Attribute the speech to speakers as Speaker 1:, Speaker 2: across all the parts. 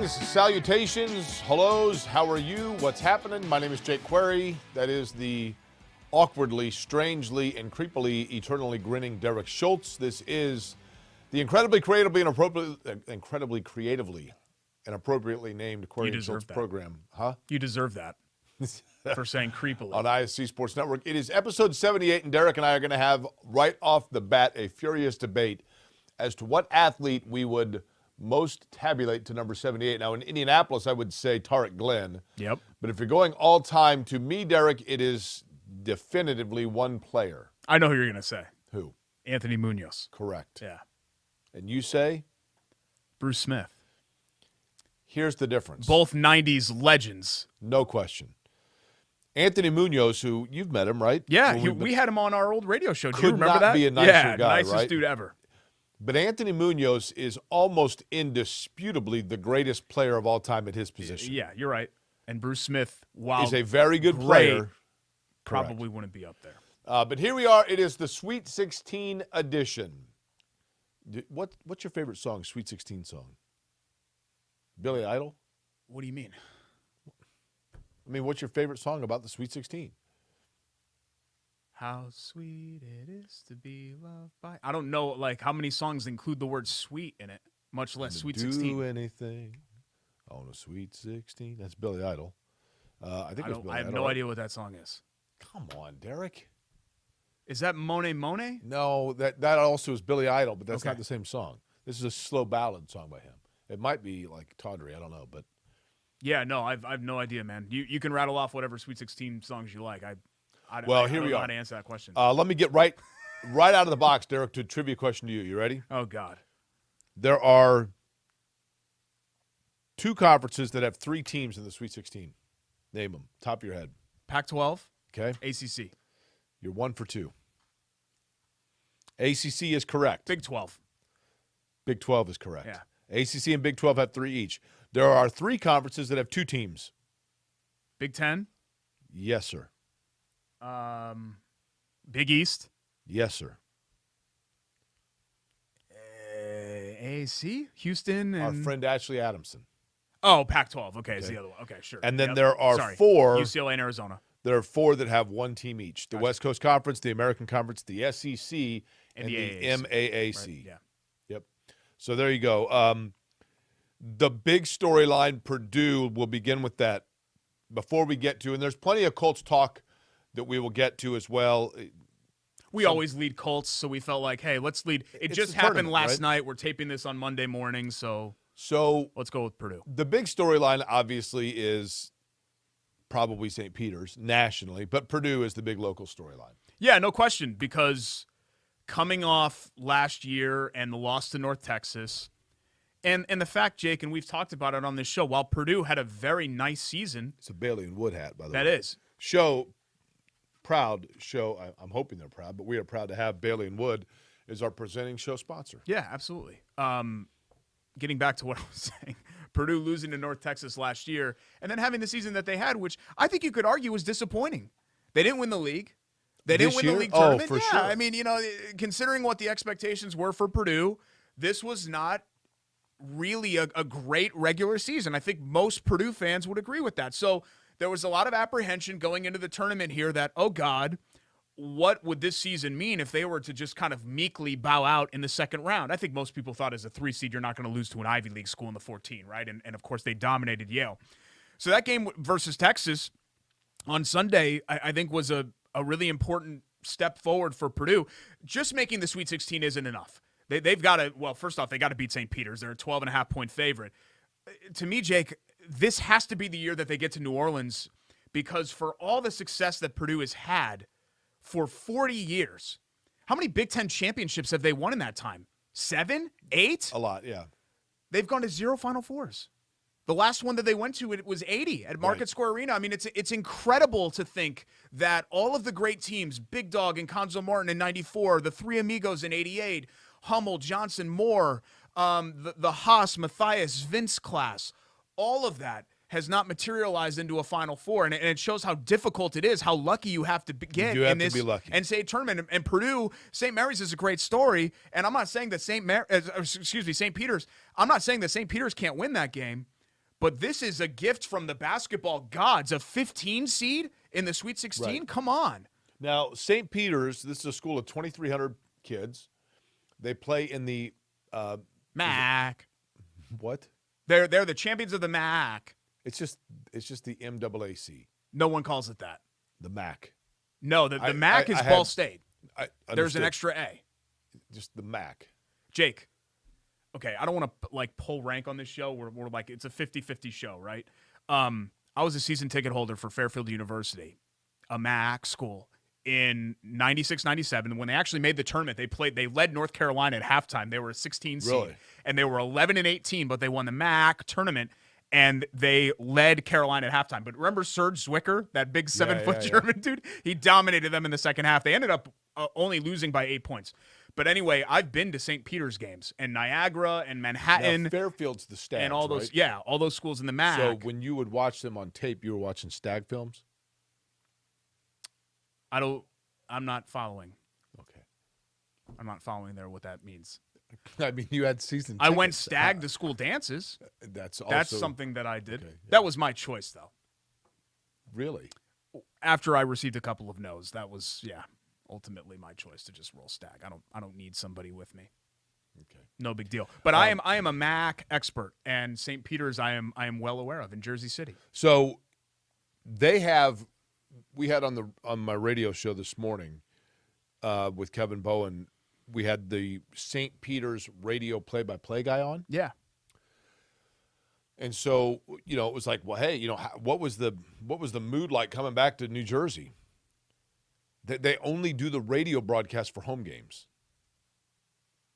Speaker 1: Greetings, salutations, hellos, how are you? What's happening? My name is Jake Query. That is the awkwardly, strangely, and creepily, eternally grinning Derek Schultz. This is the incredibly creatively and appropriately named Query and Schultz program. Huh?
Speaker 2: You deserve that for saying creepily.
Speaker 1: On ISC Sports Network. It is episode 78, and Derek and I are going to have, right off the bat, a furious debate as to what athlete we would most tabulate to number 78. Now, in Indianapolis, I would say Tarek Glenn.
Speaker 2: Yep.
Speaker 1: But if you're going all-time, to me, Derek, it is definitively one player.
Speaker 2: I know who you're going to say.
Speaker 1: Who?
Speaker 2: Anthony Munoz.
Speaker 1: Correct.
Speaker 2: Yeah.
Speaker 1: And you say?
Speaker 2: Bruce Smith.
Speaker 1: Here's the difference.
Speaker 2: Both 90s legends.
Speaker 1: No question. Anthony Munoz, who you've met him, right?
Speaker 2: Yeah, we had him on our old radio show. Do you remember
Speaker 1: not
Speaker 2: that?
Speaker 1: Be a nicer
Speaker 2: guy,
Speaker 1: nicest
Speaker 2: right? dude ever.
Speaker 1: But Anthony Munoz is almost indisputably the greatest player of all time at his position.
Speaker 2: Yeah, you're right. And Bruce Smith, while
Speaker 1: is a very good player,
Speaker 2: probably wouldn't be up there.
Speaker 1: But here we are. It is the Sweet 16 edition. What's your favorite song, Sweet 16 song? Billy Idol?
Speaker 2: What do you mean?
Speaker 1: I mean, what's your favorite song about the Sweet 16?
Speaker 2: How sweet it is to be loved by. I don't know, like, how many songs include the word sweet in it, much less Sweet 16.
Speaker 1: Do anything on a Sweet 16. That's Billy Idol. I
Speaker 2: have no idea what that song is.
Speaker 1: Come on, Derek.
Speaker 2: Is that Monet Monet?
Speaker 1: No, that also is Billy Idol, but that's not the same song. This is a slow ballad song by him. It might be like Tawdry, I don't know, but
Speaker 2: yeah, no, I've no idea, man. You can rattle off whatever Sweet 16 songs you like. I
Speaker 1: here
Speaker 2: don't
Speaker 1: we
Speaker 2: know
Speaker 1: are.
Speaker 2: how to answer that question.
Speaker 1: Let me get right out of the box, Derek, to a trivia question to you. You ready?
Speaker 2: Oh, God.
Speaker 1: There are two conferences that have three teams in the Sweet 16. Name them. Top of your head.
Speaker 2: Pac-12.
Speaker 1: Okay.
Speaker 2: ACC.
Speaker 1: You're 1 for 2. ACC is correct.
Speaker 2: Big 12.
Speaker 1: Big 12 is correct.
Speaker 2: Yeah.
Speaker 1: ACC and Big 12 have 3 each. There are 3 conferences that have 2 teams.
Speaker 2: Big 10?
Speaker 1: Yes, sir.
Speaker 2: Big East?
Speaker 1: Yes, sir.
Speaker 2: AAC? Houston? And...
Speaker 1: Our friend Ashley Adamson.
Speaker 2: Oh, Pac-12. Okay, is the other one. Okay, sure.
Speaker 1: And then there are 4.
Speaker 2: UCLA and Arizona.
Speaker 1: There are 4 that have 1 team each. The West Coast Conference, the American Conference, the SEC, and the MAAC.
Speaker 2: Right, yeah.
Speaker 1: Yep. So there you go. The big storyline, Purdue, we'll begin with that before we get to, and there's plenty of Colts talk that we will get to as well.
Speaker 2: We always lead Colts, so we felt like, hey, let's lead. It just happened last night. We're taping this on Monday morning, so let's go with Purdue.
Speaker 1: The big storyline, obviously, is probably St. Peter's nationally, but Purdue is the big local storyline.
Speaker 2: Yeah, no question, because coming off last year and the loss to North Texas, and the fact, Jake, and we've talked about it on this show, while Purdue had a very nice season.
Speaker 1: It's a Bailey and Wood hat, by the way.
Speaker 2: That is.
Speaker 1: Proud show. I'm hoping they're proud, but we are proud to have Bailey and Wood as our presenting show sponsor.
Speaker 2: Yeah, absolutely. Getting back to what I was saying, Purdue losing to North Texas last year and then having the season that they had, which I think you could argue was disappointing. They didn't win the league. They didn't win the league tournament.
Speaker 1: Oh, for sure.
Speaker 2: I mean, considering what the expectations were for Purdue, this was not really a great regular season. I think most Purdue fans would agree with that. So there was a lot of apprehension going into the tournament here that, oh, God, what would this season mean if they were to just kind of meekly bow out in the second round? I think most people thought as a 3 seed, you're not going to lose to an Ivy League school in the 14, right? And of course, they dominated Yale. So that game versus Texas on Sunday, I think was a really important step forward for Purdue. Just making the Sweet 16 isn't enough. They've got to, well, first off, they got to beat St. Peter's. They're a 12.5-point favorite. To me, Jake, this has to be the year that they get to New Orleans, because for all the success that Purdue has had for 40 years, how many Big Ten championships have they won in that time? 7? 8?
Speaker 1: A lot, yeah.
Speaker 2: They've gone to 0 Final Fours. The last one that they went to, it was 80 at Market Square Arena. I mean, it's incredible to think that all of the great teams, Big Dog and Conzo Martin in 94, the Three Amigos in 88, Hummel, Johnson, Moore, the Haas, Matthias, Vince class, all of that has not materialized into a Final Four, and it shows how difficult it is, how lucky you have to get in this NCAA tournament. And Purdue, St. Mary's is a great story, and I'm not saying that St. Peter's, I'm not saying that St. Peter's can't win that game, But this is a gift from the basketball gods. A 15 seed in the Sweet 16?
Speaker 1: Right.
Speaker 2: Come on.
Speaker 1: Now, St. Peter's, this is a school of 2,300 kids. They play in the
Speaker 2: MAC.
Speaker 1: what?
Speaker 2: They're the champions of the MAC.
Speaker 1: It's just the MAAC.
Speaker 2: No one calls it that.
Speaker 1: The MAC.
Speaker 2: No, the MAC is Ball State. There's an extra A.
Speaker 1: Just the MAC.
Speaker 2: Jake. Okay, I don't want to pull rank on this show. We're like, it's a 50-50 show, right? I was a season ticket holder for Fairfield University, a MAC school, in 96, 97. When they actually made the tournament, they led North Carolina at halftime. They were a 16 seed.
Speaker 1: Really?
Speaker 2: And they were 11-18, but they won the MAC tournament, and they led Carolina at halftime. But remember Serge Zwicker, that big 7-foot German dude? He dominated them in the second half. They ended up only losing by 8 points. But anyway, I've been to St. Peter's games and Niagara and Manhattan.
Speaker 1: Now, Fairfield's the Stags,
Speaker 2: and all those,
Speaker 1: right?
Speaker 2: all those schools in the MAC.
Speaker 1: So when you would watch them on tape, you were watching Stag films?
Speaker 2: I'm not following.
Speaker 1: Okay.
Speaker 2: I'm not following there what that means.
Speaker 1: I mean, you had season
Speaker 2: I
Speaker 1: tickets.
Speaker 2: went Stag to school dances.
Speaker 1: That's
Speaker 2: something that I did.
Speaker 1: Okay, yeah.
Speaker 2: That was my choice, though.
Speaker 1: Really?
Speaker 2: After I received a couple of no's, that was, ultimately my choice to just roll Stag. I don't need somebody with me.
Speaker 1: Okay.
Speaker 2: No big deal. But I am a MAC expert, and St. Peter's I am well aware of in Jersey City.
Speaker 1: So we had on my radio show this morning with Kevin Bowen, we had the St. Peter's radio play-by-play guy on.
Speaker 2: Yeah.
Speaker 1: And so, it was like, well, hey, what was the mood like coming back to New Jersey? They only do the radio broadcast for home games.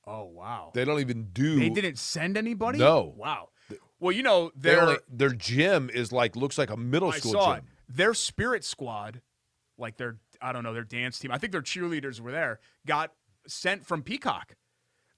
Speaker 2: Oh, wow.
Speaker 1: They don't even do.
Speaker 2: They didn't send anybody?
Speaker 1: No.
Speaker 2: Wow. Well,
Speaker 1: their gym is looks like a middle school
Speaker 2: saw
Speaker 1: gym.
Speaker 2: It. Their spirit squad, their dance team, I think their cheerleaders were there, got sent from Peacock.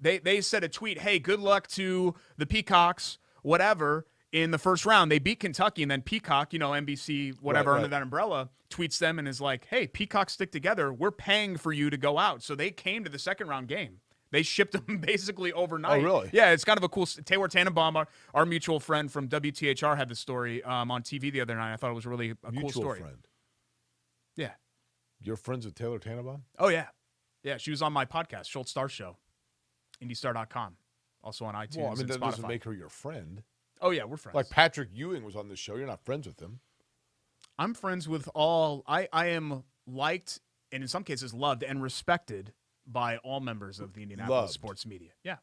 Speaker 2: They said a tweet, hey, good luck to the Peacocks, whatever, in the first round. They beat Kentucky, and then Peacock, NBC, whatever,
Speaker 1: right.
Speaker 2: under that umbrella, tweets them and is like, hey, Peacock stick together. We're paying for you to go out. So they came to the second round game. They shipped them basically overnight.
Speaker 1: Oh, really?
Speaker 2: Yeah, it's kind of a cool. Taylor Tannenbaum, our mutual friend from WTHR, had the story on TV the other night. I thought it was really a cool story.
Speaker 1: Friend.
Speaker 2: Yeah.
Speaker 1: You're friends with Taylor Tannenbaum?
Speaker 2: Oh, yeah. Yeah, she was on my podcast, Schultz Star Show, IndyStar.com, also on iTunes and
Speaker 1: that
Speaker 2: Spotify.
Speaker 1: doesn't make her your friend.
Speaker 2: Oh, yeah, we're friends.
Speaker 1: Like Patrick Ewing was on this show. You're not friends with him.
Speaker 2: I'm friends with all. I am liked and in some cases loved and respected by all members of the Indianapolis sports media. Yeah.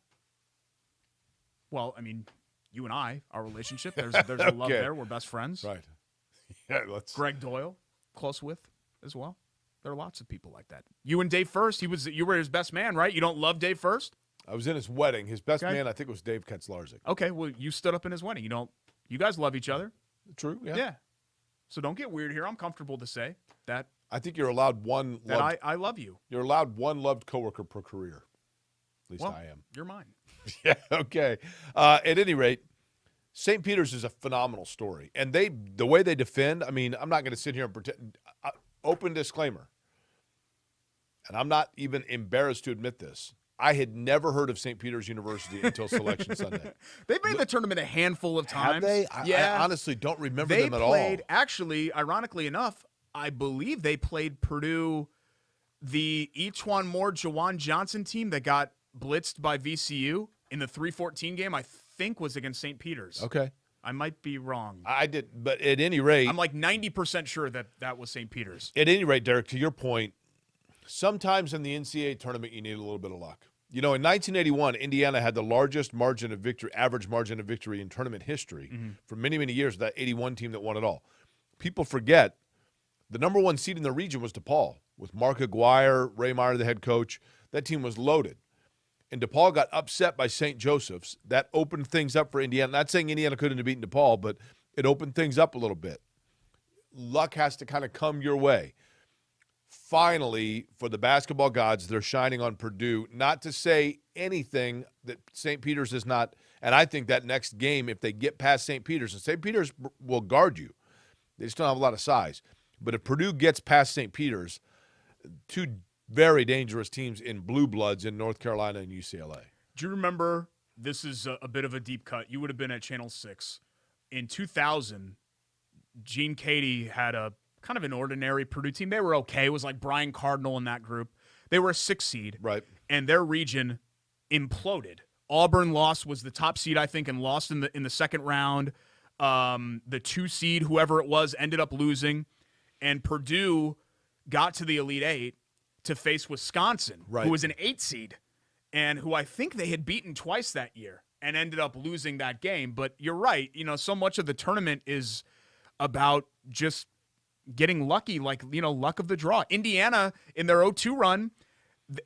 Speaker 2: Well, I mean, you and I, our relationship, there's a love there. We're best friends.
Speaker 1: Right. Yeah,
Speaker 2: Greg Doyle, close with as well. There are lots of people like that. You and Dave First, you were his best man, right? You don't love Dave First?
Speaker 1: I was in his wedding. His best man, I think, was Dave Katzlarzik.
Speaker 2: Okay, well, you stood up in his wedding. You guys love each other.
Speaker 1: True, yeah.
Speaker 2: Yeah. So don't get weird here. I'm comfortable to say that.
Speaker 1: I think you're allowed one.
Speaker 2: I love you.
Speaker 1: You're allowed one loved coworker per career. At least I am.
Speaker 2: You're mine.
Speaker 1: Yeah. Okay. At any rate, St. Peter's is a phenomenal story, and the way they defend. I mean, I'm not going to sit here and pretend. Open disclaimer, and I'm not even embarrassed to admit this. I had never heard of St. Peter's University until Selection Sunday.
Speaker 2: They've made the tournament a handful of times.
Speaker 1: Have they?
Speaker 2: Yeah.
Speaker 1: I honestly don't remember them at all.
Speaker 2: They played, actually, ironically enough, I believe they played Purdue, the E'Twaun Moore, Jawan Johnson team that got blitzed by VCU in the 3-14 game, I think was against St. Peter's.
Speaker 1: Okay.
Speaker 2: I might be wrong.
Speaker 1: I did, but at any rate.
Speaker 2: I'm like 90% sure that was St. Peter's.
Speaker 1: At any rate, Derek, to your point, sometimes in the NCAA tournament, you need a little bit of luck. In 1981, Indiana had the largest margin of victory, average margin of victory in tournament history for many, many years, that 81 team that won it all. People forget the number one seed in the region was DePaul with Mark Aguirre, Ray Meyer, the head coach. That team was loaded. And DePaul got upset by St. Joseph's. That opened things up for Indiana. Not saying Indiana couldn't have beaten DePaul, but it opened things up a little bit. Luck has to kind of come your way. Finally, for the basketball gods, they're shining on Purdue. Not to say anything that St. Peter's is not, and I think that next game, if they get past St. Peter's, and St. Peter's will guard you. They just don't have a lot of size. But if Purdue gets past St. Peter's, two very dangerous teams in blue bloods in North Carolina and UCLA.
Speaker 2: Do you remember, this is a bit of a deep cut, you would have been at Channel 6, in 2000, Gene Cady had a kind of an ordinary Purdue team. They were okay. It was like Brian Cardinal in that group. They were a 6 seed.
Speaker 1: Right.
Speaker 2: And their region imploded. Auburn was the top seed, I think, and lost in the second round. The 2 seed, whoever it was, ended up losing. And Purdue got to the Elite Eight to face Wisconsin,
Speaker 1: right,
Speaker 2: who was an 8 seed, and who I think they had beaten twice that year and ended up losing that game. But you're right. So much of the tournament is about just getting lucky, luck of the draw. Indiana, in their 0-2 run,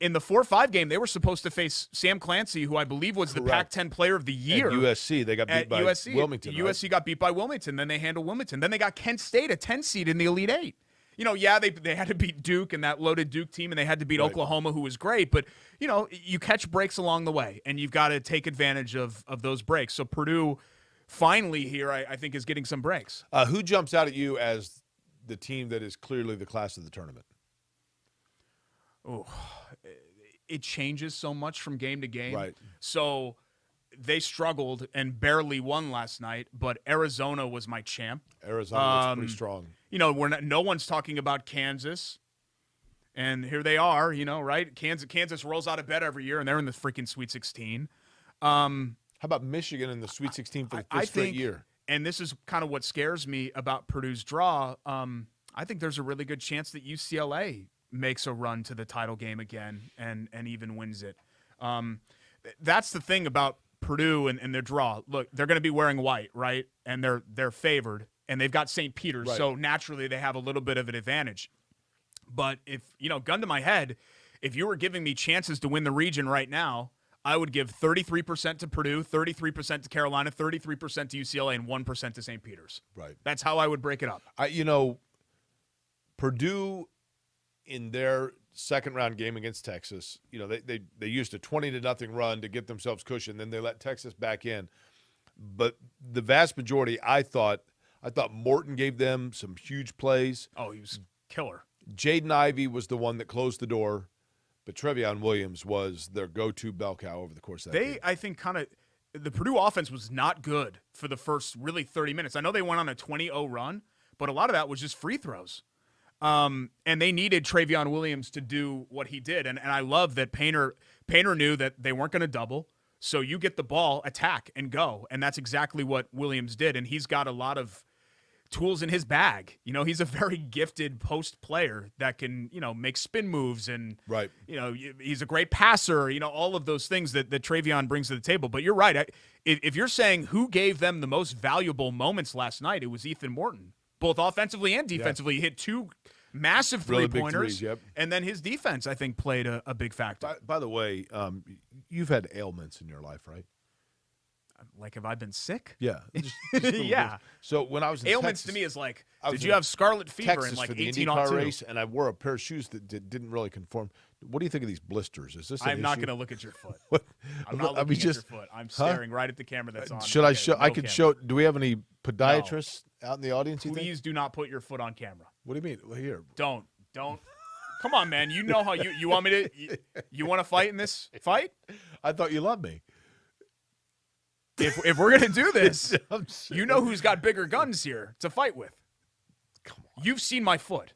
Speaker 2: in the 4-5 game, they were supposed to face Sam Clancy, who I believe was the Pac-10 Player of the Year.
Speaker 1: At USC, they got beat by Wilmington.
Speaker 2: USC got beat by Wilmington. Then they handled Wilmington. Then they got Kent State, a 10 seed in the Elite Eight. They had to beat Duke and that loaded Duke team, and they had to beat Oklahoma, who was great. But, you catch breaks along the way, and you've got to take advantage of those breaks. So Purdue finally here, I think, is getting some breaks.
Speaker 1: Who jumps out at you as the team that is clearly the class of the tournament?
Speaker 2: Oh, it changes so much from game to game.
Speaker 1: Right.
Speaker 2: So they struggled and barely won last night, but Arizona was my champ.
Speaker 1: Arizona was pretty strong.
Speaker 2: No one's talking about Kansas, and here they are. Right? Kansas rolls out of bed every year, and they're in the freaking Sweet 16.
Speaker 1: How about Michigan in the Sweet 16 for the fifth straight year?
Speaker 2: And this is kind of what scares me about Purdue's draw. I think there's a really good chance that UCLA makes a run to the title game again and even wins it. That's the thing about Purdue and their draw. Look, they're going to be wearing white, right? And they're favored, and they've got St. Peter's, so naturally they have a little bit of an advantage. But if, gun to my head, if you were giving me chances to win the region right now, I would give 33% to Purdue, 33% to Carolina, 33% to UCLA, and 1% to St. Peter's.
Speaker 1: Right.
Speaker 2: That's how I would break it up.
Speaker 1: Purdue in their second-round game against Texas, they used a 20-0 run to get themselves cushion. Then they let Texas back in. But the vast majority, I thought Morton gave them some huge plays.
Speaker 2: Oh, he was killer.
Speaker 1: Jaden Ivey was the one that closed the door, but Trevion Williams was their go-to bell cow over the course of that game.
Speaker 2: I think, the Purdue offense was not good for the first really 30 minutes. I know they went on a 20-0 run, but a lot of that was just free throws. And they needed Trevion Williams to do what he did. And I love that Painter knew that they weren't going to double. So you get the ball, attack, and go. And that's exactly what Williams did. And he's got a lot of tools in his bag. He's a very gifted post player that can, make spin moves and, he's a great passer, all of those things that Trevion brings to the table. But you're right. If you're saying who gave them the most valuable moments last night, it was Ethan Morton, both offensively and defensively. He hit 2 massive three-pointers, and then his defense, I think, played a big factor.
Speaker 1: By the way, you've had ailments in your life, right?
Speaker 2: Like, have I been sick?
Speaker 1: Yeah.
Speaker 2: Yeah.
Speaker 1: So when I was in
Speaker 2: ailments
Speaker 1: Texas,
Speaker 2: to me is like, did you have scarlet fever
Speaker 1: Texas
Speaker 2: in like
Speaker 1: for the
Speaker 2: 1802?
Speaker 1: IndyCar race, and I wore a pair of shoes that didn't really conform. What do you think of these blisters? Is this?
Speaker 2: I'm not going to look at your foot. I'm not looking at your foot. I'm staring right at the camera that's on.
Speaker 1: Should I show? I could show. Do we have any podiatrists out in the audience?
Speaker 2: Please do not put your foot on camera.
Speaker 1: What do you mean? Well, here.
Speaker 2: Don't. Come on, man. You know how you want me to. You want to fight in this fight?
Speaker 1: I thought you loved me.
Speaker 2: If we're gonna do this, you know who's got bigger guns here to fight with.
Speaker 1: Come on.
Speaker 2: You've seen my foot.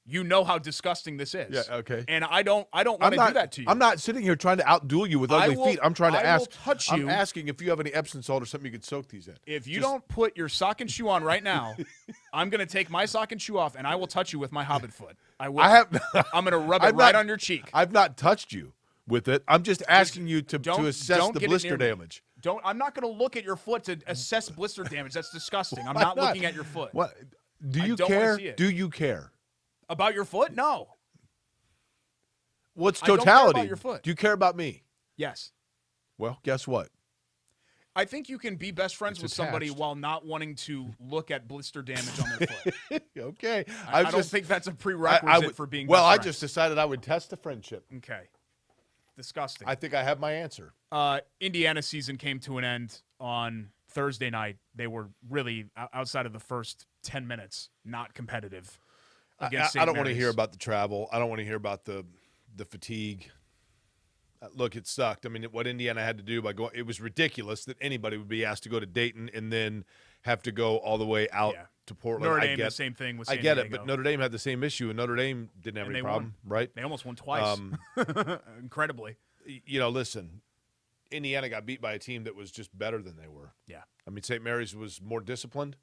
Speaker 2: You know how disgusting this is.
Speaker 1: Yeah, okay.
Speaker 2: And I don't want to do that to you.
Speaker 1: I'm not sitting here trying to outduel you with ugly feet. I'm trying to ask.
Speaker 2: Touch you.
Speaker 1: I'm asking if you have any Epsom salt or something you could soak these in.
Speaker 2: If you don't put your sock and shoe on right now, I'm going to take my sock and shoe off, and I will touch you with my hobbit foot. I will. I'm going to rub it right on your cheek.
Speaker 1: I've not touched you with it. I'm just asking you to assess the blister damage.
Speaker 2: I'm not going to look at your foot to assess blister damage. That's disgusting. I'm not looking at your foot.
Speaker 1: What? Do you care? Do you care
Speaker 2: about your foot? No.
Speaker 1: What's
Speaker 2: totality?
Speaker 1: I don't care
Speaker 2: about your foot.
Speaker 1: Do you care about me?
Speaker 2: Yes.
Speaker 1: Well, guess what?
Speaker 2: I think you can be best friends with somebody while not wanting to look at blister damage on their foot.
Speaker 1: Okay.
Speaker 2: I don't think that's a prerequisite for being best friends.
Speaker 1: I just decided I would test the friendship.
Speaker 2: Okay. Disgusting.
Speaker 1: I think I have my answer.
Speaker 2: Indiana season came to an end on Thursday night. They were really, outside of the first 10 minutes, not competitive against St.
Speaker 1: I don't want to
Speaker 2: Mary's.
Speaker 1: hear about the travel. I don't want to hear about the fatigue. Look, it sucked. I mean, what Indiana had to do by going – it was ridiculous that anybody would be asked to go to Dayton and then have to go all the way out to Portland.
Speaker 2: Notre Dame, the same thing with San
Speaker 1: Diego.
Speaker 2: Diego.
Speaker 1: But Notre Dame had the same issue, and Notre Dame didn't have any problem, right?
Speaker 2: They almost won twice, incredibly.
Speaker 1: Listen, Indiana got beat by a team that was just better than they were.
Speaker 2: Yeah.
Speaker 1: I mean, St. Mary's was more disciplined.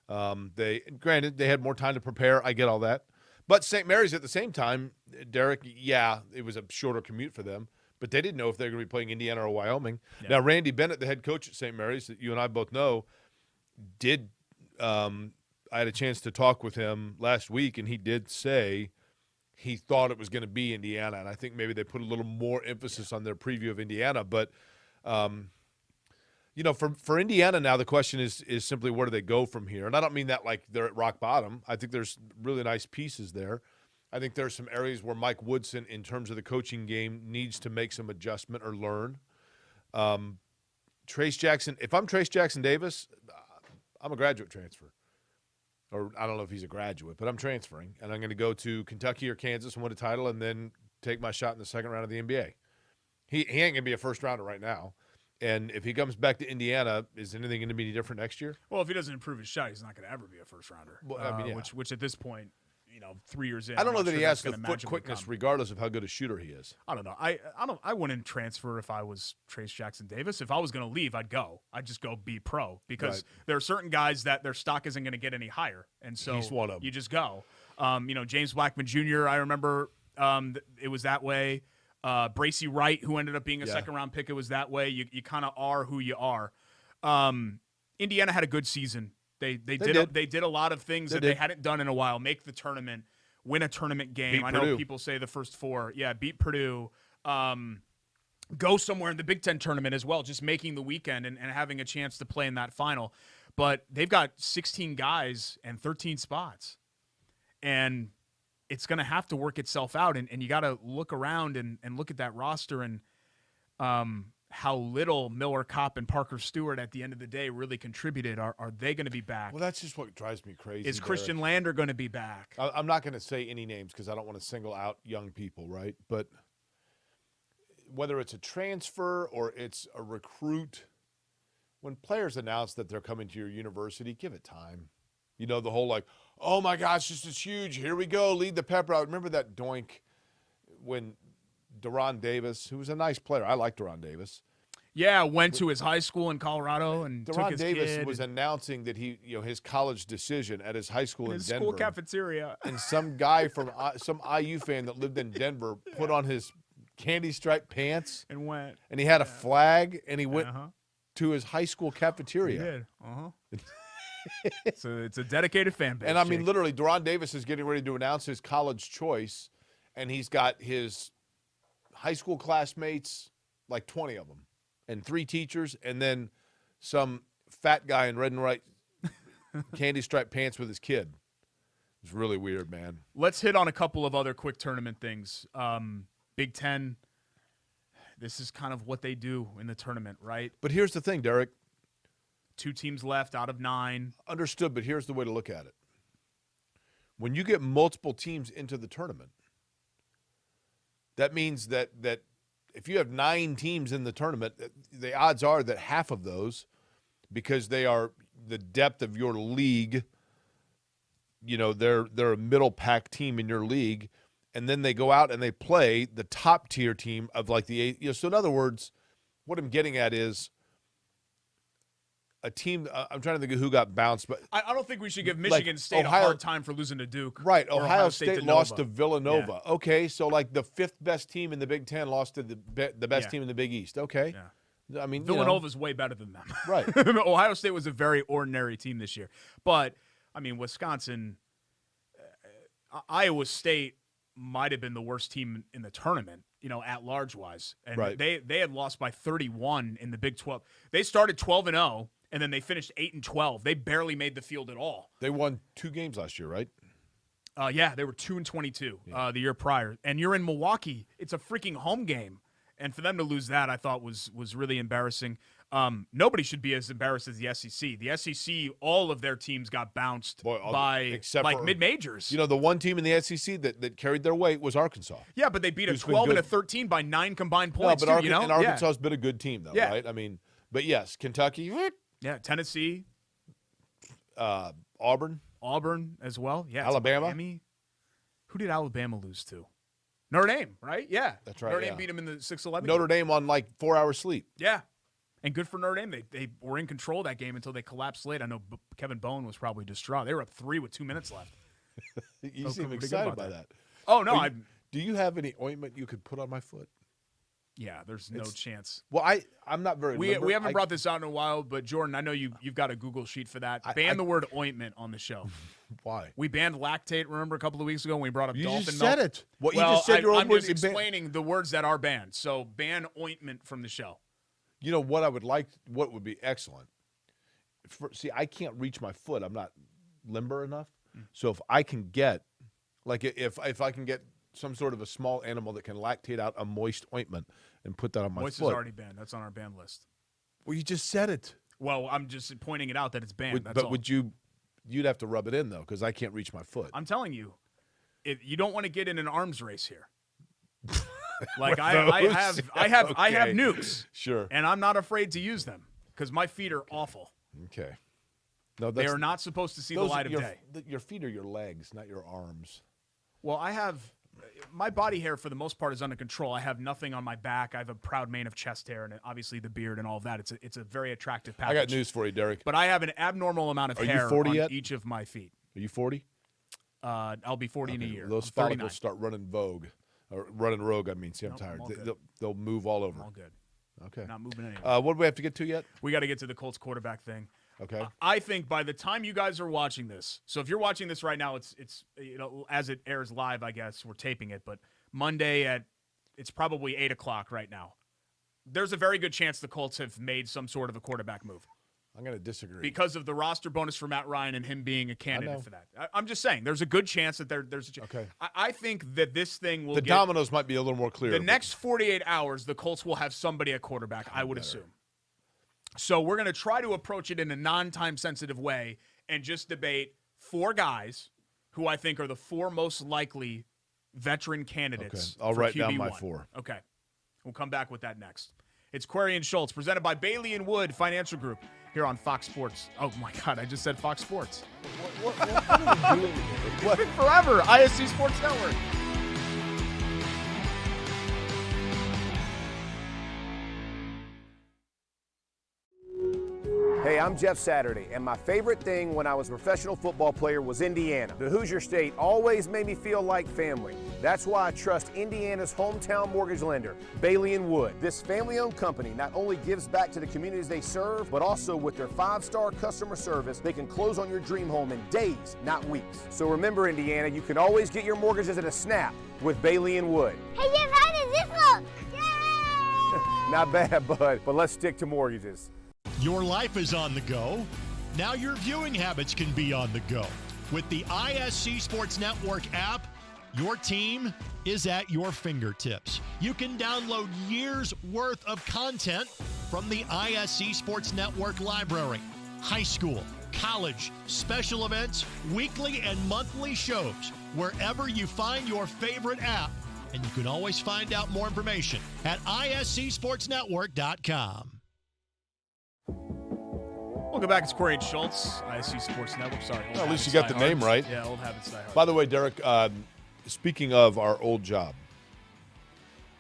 Speaker 1: Granted, they had more time to prepare. I get all that. But St. Mary's at the same time, Derek, it was a shorter commute for them, but they didn't know if they were going to be playing Indiana or Wyoming. Yeah. Now, Randy Bennett, the head coach at St. Mary's, that you and I both know, I had a chance to talk with him last week, and he did say he thought it was going to be Indiana, and I think maybe they put a little more emphasis on their preview of Indiana. But, for Indiana now, the question is simply where do they go from here? And I don't mean that like they're at rock bottom. I think there's really nice pieces there. I think there's some areas where Mike Woodson, in terms of the coaching game, needs to make some adjustment or learn. Trace Jackson, if I'm Trace Jackson Davis, I'm a graduate transfer. Or I don't know if he's a graduate, but I'm transferring, and I'm going to go to Kentucky or Kansas and win a title and then take my shot in the second round of the NBA. He ain't going to be a first-rounder right now. And if he comes back to Indiana, is anything going to be any different next year?
Speaker 2: Well, if he doesn't improve his shot, he's not going to ever be a first-rounder. Well, which at this point, 3 years in,
Speaker 1: I don't know that he has the foot quickness, regardless of how good a shooter he is.
Speaker 2: I don't know. I wouldn't transfer if I was Trace Jackson Davis. If I was going to leave, I'd go. I'd just go be pro because there are certain guys that their stock isn't going to get any higher, and so
Speaker 1: he's one of them.
Speaker 2: You just go. James Blackman Jr. I remember it was that way. Bracy Wright, who ended up being a second-round pick, it was that way. You kind of are who you are. Indiana had a good season. They did a lot of things that they hadn't done in a while. Make the tournament, win a tournament game. I know people say the first four. Yeah, beat Purdue. Go somewhere in the Big Ten tournament as well, just making the weekend and having a chance to play in that final. But they've got 16 guys and 13 spots. And it's going to have to work itself out. And you got to look around and look at that roster and how little Miller Kopp and Parker Stewart at the end of the day really contributed. Are they going to be back?
Speaker 1: Well, that's just what drives me crazy.
Speaker 2: Is Christian Lander going to be back?
Speaker 1: I'm not going to say any names because I don't want to single out young people, right? But whether it's a transfer or it's a recruit, when players announce that they're coming to your university, give it time. The whole oh my gosh, this is huge. Here we go. Lead the pep rally. Remember that doink when Deron Davis, who was a nice player. I like Deron Davis.
Speaker 2: Yeah, went to his high school in Colorado and took his
Speaker 1: Davis
Speaker 2: kid.
Speaker 1: was announcing that he, his college decision at his high school in
Speaker 2: his
Speaker 1: Denver.
Speaker 2: School cafeteria.
Speaker 1: And some guy from some IU fan that lived in Denver put on his candy striped pants
Speaker 2: and went.
Speaker 1: And he had a flag and he went to his high school cafeteria.
Speaker 2: He did. So it's a dedicated fan base.
Speaker 1: And I mean, literally, Deron Davis is getting ready to announce his college choice, and he's got his high school classmates, like 20 of them, and 3 teachers, and then some fat guy in red and white candy striped pants with his kid. It's really weird, man.
Speaker 2: Let's hit on a couple of other quick tournament things. Big Ten, this is kind of what they do in the tournament, right?
Speaker 1: But here's the thing, Derek.
Speaker 2: 2 teams left out of 9.
Speaker 1: Understood, but here's the way to look at it. When you get multiple teams into the tournament, that means that if you have 9 teams in the tournament, the odds are that half of those, because they are the depth of your league, they're a middle pack team in your league, and then they go out and they play the top tier team of like the 8. So in other words, what I'm getting at is a team. I'm trying to think of who got bounced, but
Speaker 2: I don't think we should give Michigan State a hard time for losing to Duke.
Speaker 1: Right, Ohio State lost to Villanova. Yeah. Okay, so like the 5th best team in the Big Ten lost to the best team in the Big East. Okay, I mean
Speaker 2: Villanova's way better than them.
Speaker 1: Right,
Speaker 2: Ohio State was a very ordinary team this year, but I mean Wisconsin, Iowa State might have been the worst team in the tournament. At large wise, and they had lost by 31 in the Big 12. They started 12-0. And then they finished 8-12. They barely made the field at all.
Speaker 1: They won 2 games last year, right?
Speaker 2: Yeah, they were 2-22 the year prior. And you're in Milwaukee. It's a freaking home game. And for them to lose that, I thought was really embarrassing. Nobody should be as embarrassed as the SEC. The SEC, all of their teams got bounced by mid-majors.
Speaker 1: The one team in the SEC that carried their weight was Arkansas.
Speaker 2: Yeah, but they beat a 12 and a 13 by 9 combined points.
Speaker 1: No, but Arkansas has been a good team, though, right? I mean, but yes, Kentucky.
Speaker 2: Yeah, Tennessee.
Speaker 1: Auburn?
Speaker 2: Auburn as well. Yeah.
Speaker 1: Alabama?
Speaker 2: Miami. Who did Alabama lose to? Notre Dame, right? Yeah.
Speaker 1: That's right.
Speaker 2: Notre Dame beat them in the 6-11.
Speaker 1: Notre Dame on like 4 hours sleep.
Speaker 2: Yeah. And good for Notre Dame. They were in control of that game until they collapsed late. I know Kevin Bone was probably distraught. They were up 3 with 2 minutes left.
Speaker 1: You seem excited by that.
Speaker 2: Oh, no.
Speaker 1: Do you have any ointment you could put on my foot?
Speaker 2: Yeah, there's no chance.
Speaker 1: Well, I'm not very.
Speaker 2: We haven't brought this out in a while, but Jordan, I know you've got a Google sheet for that. Ban the word ointment on the show.
Speaker 1: Why?
Speaker 2: We banned lactate. Remember a couple of weeks ago when we brought up dolphin
Speaker 1: just
Speaker 2: milk?
Speaker 1: said it. Well, you
Speaker 2: Well,
Speaker 1: just said your own
Speaker 2: I'm
Speaker 1: words.
Speaker 2: just explaining the words that are banned. So ban ointment from the show.
Speaker 1: You know what I would like? What would be excellent? See, I can't reach my foot. I'm not limber enough. So if I can get, like, if I can get some sort of a small animal that can lactate out a moist ointment and put that on my
Speaker 2: Moist
Speaker 1: foot.
Speaker 2: is already banned. That's on our ban list.
Speaker 1: Well, you just said it.
Speaker 2: Well, I'm just pointing it out that it's banned. That's
Speaker 1: But
Speaker 2: all.
Speaker 1: you'd have to rub it in though, because I can't reach my foot.
Speaker 2: I'm telling you, you don't want to get in an arms race here. Like I have nukes.
Speaker 1: Sure.
Speaker 2: And I'm not afraid to use them because my feet are awful.
Speaker 1: Okay. No,
Speaker 2: They are not supposed to see the light of day.
Speaker 1: Your feet are your legs, not your arms.
Speaker 2: Well, my body hair for the most part is under control. I have nothing on my back. I have a proud mane of chest hair and obviously the beard and all of that. It's a very attractive package.
Speaker 1: I got news for you, Derek.
Speaker 2: But I have an abnormal amount of hair
Speaker 1: you 40
Speaker 2: on
Speaker 1: yet?
Speaker 2: each of my feet.
Speaker 1: Are you 40?
Speaker 2: I'll be 40 in a year.
Speaker 1: Those
Speaker 2: I'm 39.
Speaker 1: follicles start running vogue. Or running rogue, I mean. See, I'm tired.
Speaker 2: I'm all good.
Speaker 1: They'll move all over.
Speaker 2: All good.
Speaker 1: Okay.
Speaker 2: Not moving anywhere.
Speaker 1: What do we have to get to yet?
Speaker 2: We got to get to the Colts quarterback thing.
Speaker 1: Okay.
Speaker 2: I think by the time you guys are watching this, so if you're watching this right now, it's as it airs live, I guess we're taping it, but Monday it's probably 8:00 right now. There's a very good chance the Colts have made some sort of a quarterback move.
Speaker 1: I'm going to disagree.
Speaker 2: Because of the roster bonus for Matt Ryan and him being a candidate for that. I'm just saying, there's a good chance that there's a chance.
Speaker 1: Okay.
Speaker 2: I think that this thing will
Speaker 1: the dominoes might be a little more clear.
Speaker 2: The next 48 hours, the Colts will have somebody at quarterback, I would assume. So we're going to try to approach it in a non-time sensitive way and just debate 4 guys who I think are the 4 most likely veteran candidates.
Speaker 1: Okay. I'll
Speaker 2: for
Speaker 1: write
Speaker 2: QB1.
Speaker 1: down my 4.
Speaker 2: Okay. We'll come back with that next. It's Query and Schultz, presented by Bailey & Wood Financial Group here on Fox Sports. Oh, my God, I just said Fox Sports.
Speaker 1: What are you doing here?
Speaker 2: It's been forever. ISC Sports Network.
Speaker 3: Hey, I'm Jeff Saturday, and my favorite thing when I was a professional football player was Indiana. The Hoosier State always made me feel like family. That's why I trust Indiana's hometown mortgage lender, Bailey & Wood. This family-owned company not only gives back to the communities they serve, but also with their 5-star customer service, they can close on your dream home in days, not weeks. So remember, Indiana, you can always get your mortgages at a snap with Bailey & Wood.
Speaker 4: Hey, Jeff, how does this look? Yay!
Speaker 3: Not bad, bud, but let's stick to mortgages.
Speaker 5: Your life is on the go. Now your viewing habits can be on the go. With the ISC Sports Network app, your team is at your fingertips. You can download years' worth of content from the ISC Sports Network library. High school, college, special events, weekly and monthly shows, wherever you find your favorite app. And you can always find out more information at iscsportsnetwork.com.
Speaker 2: Welcome back. It's Query and Schultz, ISC Sports Network. Sorry.
Speaker 1: Well, at least you got the name right.
Speaker 2: Yeah, old habits die hard.
Speaker 1: By the way, Derek, speaking of our old job,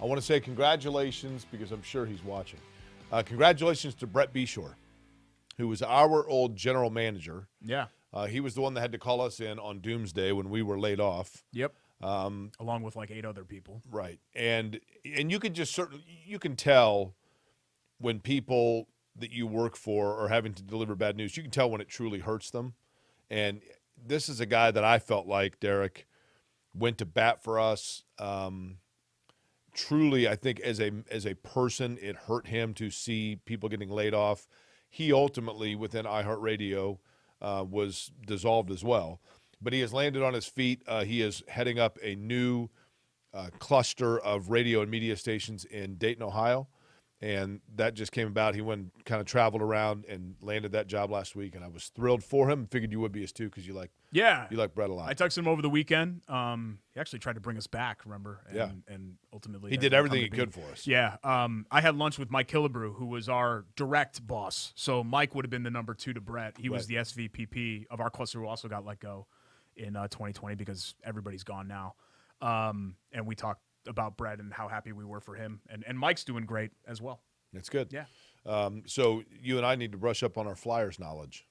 Speaker 1: I want to say congratulations, because I'm sure he's watching. Congratulations to Brett Beshore, who was our old general manager.
Speaker 2: Yeah.
Speaker 1: He was the one that had to call us in on Doomsday when we were laid off.
Speaker 2: Yep. Along with like 8 other people.
Speaker 1: Right. And you can you can tell when people that you work for are having to deliver bad news. You can tell when it truly hurts them. And this is a guy that I felt like, Derek, went to bat for us. Truly, I think as a person, it hurt him to see people getting laid off. He ultimately, within iHeartRadio, was dissolved as well. But he has landed on his feet. He is heading up a new cluster of radio and media stations in Dayton, Ohio. And that just came about. He went kind of traveled around and landed that job last week, and I was thrilled for him. Figured you would be as too because you like Brett a lot.
Speaker 2: I texted him over the weekend. He actually tried to bring us back, remember? And,
Speaker 1: Yeah.
Speaker 2: And ultimately
Speaker 1: he did everything he could for us.
Speaker 2: Yeah. I had lunch with Mike Killebrew, who was our direct boss. So Mike would have been the number 2 to Brett. He was the SVPP of our cluster who also got let go in 2020 because everybody's gone now. And we talked about Brett and how happy we were for him. And Mike's doing great as well.
Speaker 1: It's good.
Speaker 2: Yeah.
Speaker 1: So you and I need to brush up on our Flyers knowledge.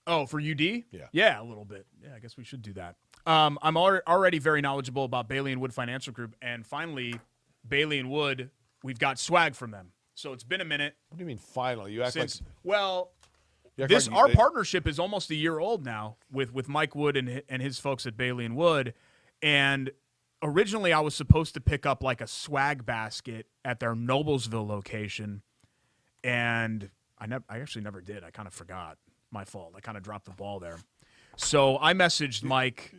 Speaker 2: Oh, for UD?
Speaker 1: Yeah.
Speaker 2: Yeah, a little bit. Yeah, I guess we should do that. I'm already very knowledgeable about Bailey & Wood Financial Group. And finally, Bailey & Wood, we've got swag from them. So it's been a minute.
Speaker 1: What do you mean finally? You act
Speaker 2: Since,
Speaker 1: like
Speaker 2: well,
Speaker 1: you act
Speaker 2: this
Speaker 1: like
Speaker 2: our partnership is almost a year old now with Mike Wood and his folks at Bailey & Wood. And originally I was supposed to pick up like a swag basket at their Noblesville location. And I actually never did. I kind of forgot. My fault. I kind of dropped the ball there. So I messaged Mike.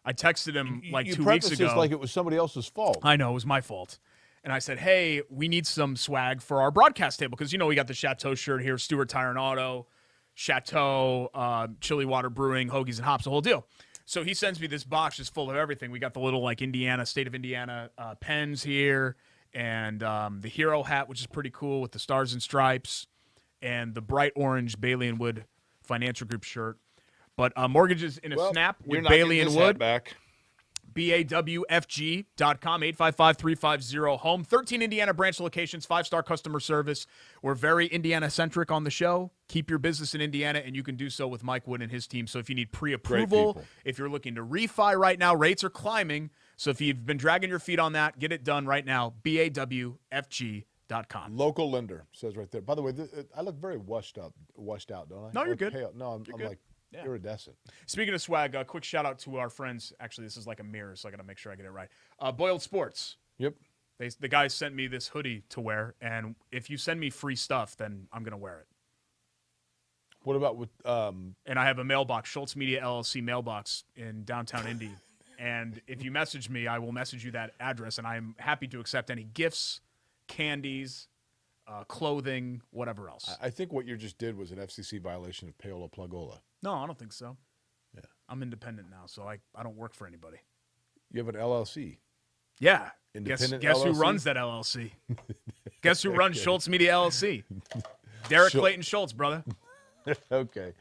Speaker 2: I texted him like 2 weeks ago.
Speaker 1: This like it was somebody else's fault.
Speaker 2: I know, it was my fault. And I said, hey, we need some swag for our broadcast table because, we got the Chateau shirt here, Stewart Tire and Auto, Chateau, Chili Water Brewing, Hoagies and Hops, the whole deal. So he sends me this box just full of everything. We got the little like state of Indiana pens here and the hero hat, which is pretty cool with the stars and stripes, and the bright orange Bailey & Wood Financial Group shirt. But mortgages in a snap with Bailey & Wood.
Speaker 1: Back.
Speaker 2: BAWFG.com, 855-350-HOME. 13 Indiana branch locations, 5-star customer service. We're very Indiana-centric on the show. Keep your business in Indiana, and you can do so with Mike Wood and his team. So if you need pre-approval, if you're looking to refi right now, rates are climbing. So if you've been dragging your feet on that, get it done right now, BAWFG.com.
Speaker 1: Local lender, says right there. By the way, I look very washed out, don't I?
Speaker 2: No, you're good.
Speaker 1: Pale. No, I'm like iridescent.
Speaker 2: Speaking of swag, a quick shout out to our friends. Actually, this is like a mirror, so I got to make sure I get it right. Boiled Sports.
Speaker 1: Yep.
Speaker 2: The guys sent me this hoodie to wear, and if you send me free stuff, then I'm going to wear it.
Speaker 1: What about with
Speaker 2: And I have a mailbox, Schultz Media LLC mailbox in downtown Indy. And if you message me, I will message you that address, and I'm happy to accept any gifts, candies, clothing, whatever else.
Speaker 1: I think what you just did was an FCC violation of Paola Plugola.
Speaker 2: No, I don't think so.
Speaker 1: Yeah.
Speaker 2: I'm independent now, so I don't work for anybody.
Speaker 1: You have an LLC.
Speaker 2: Yeah.
Speaker 1: Independent
Speaker 2: Guess who
Speaker 1: LLC?
Speaker 2: runs that LLC? Guess who runs Schultz Media LLC? Derek Clayton Schultz, brother.
Speaker 1: Okay.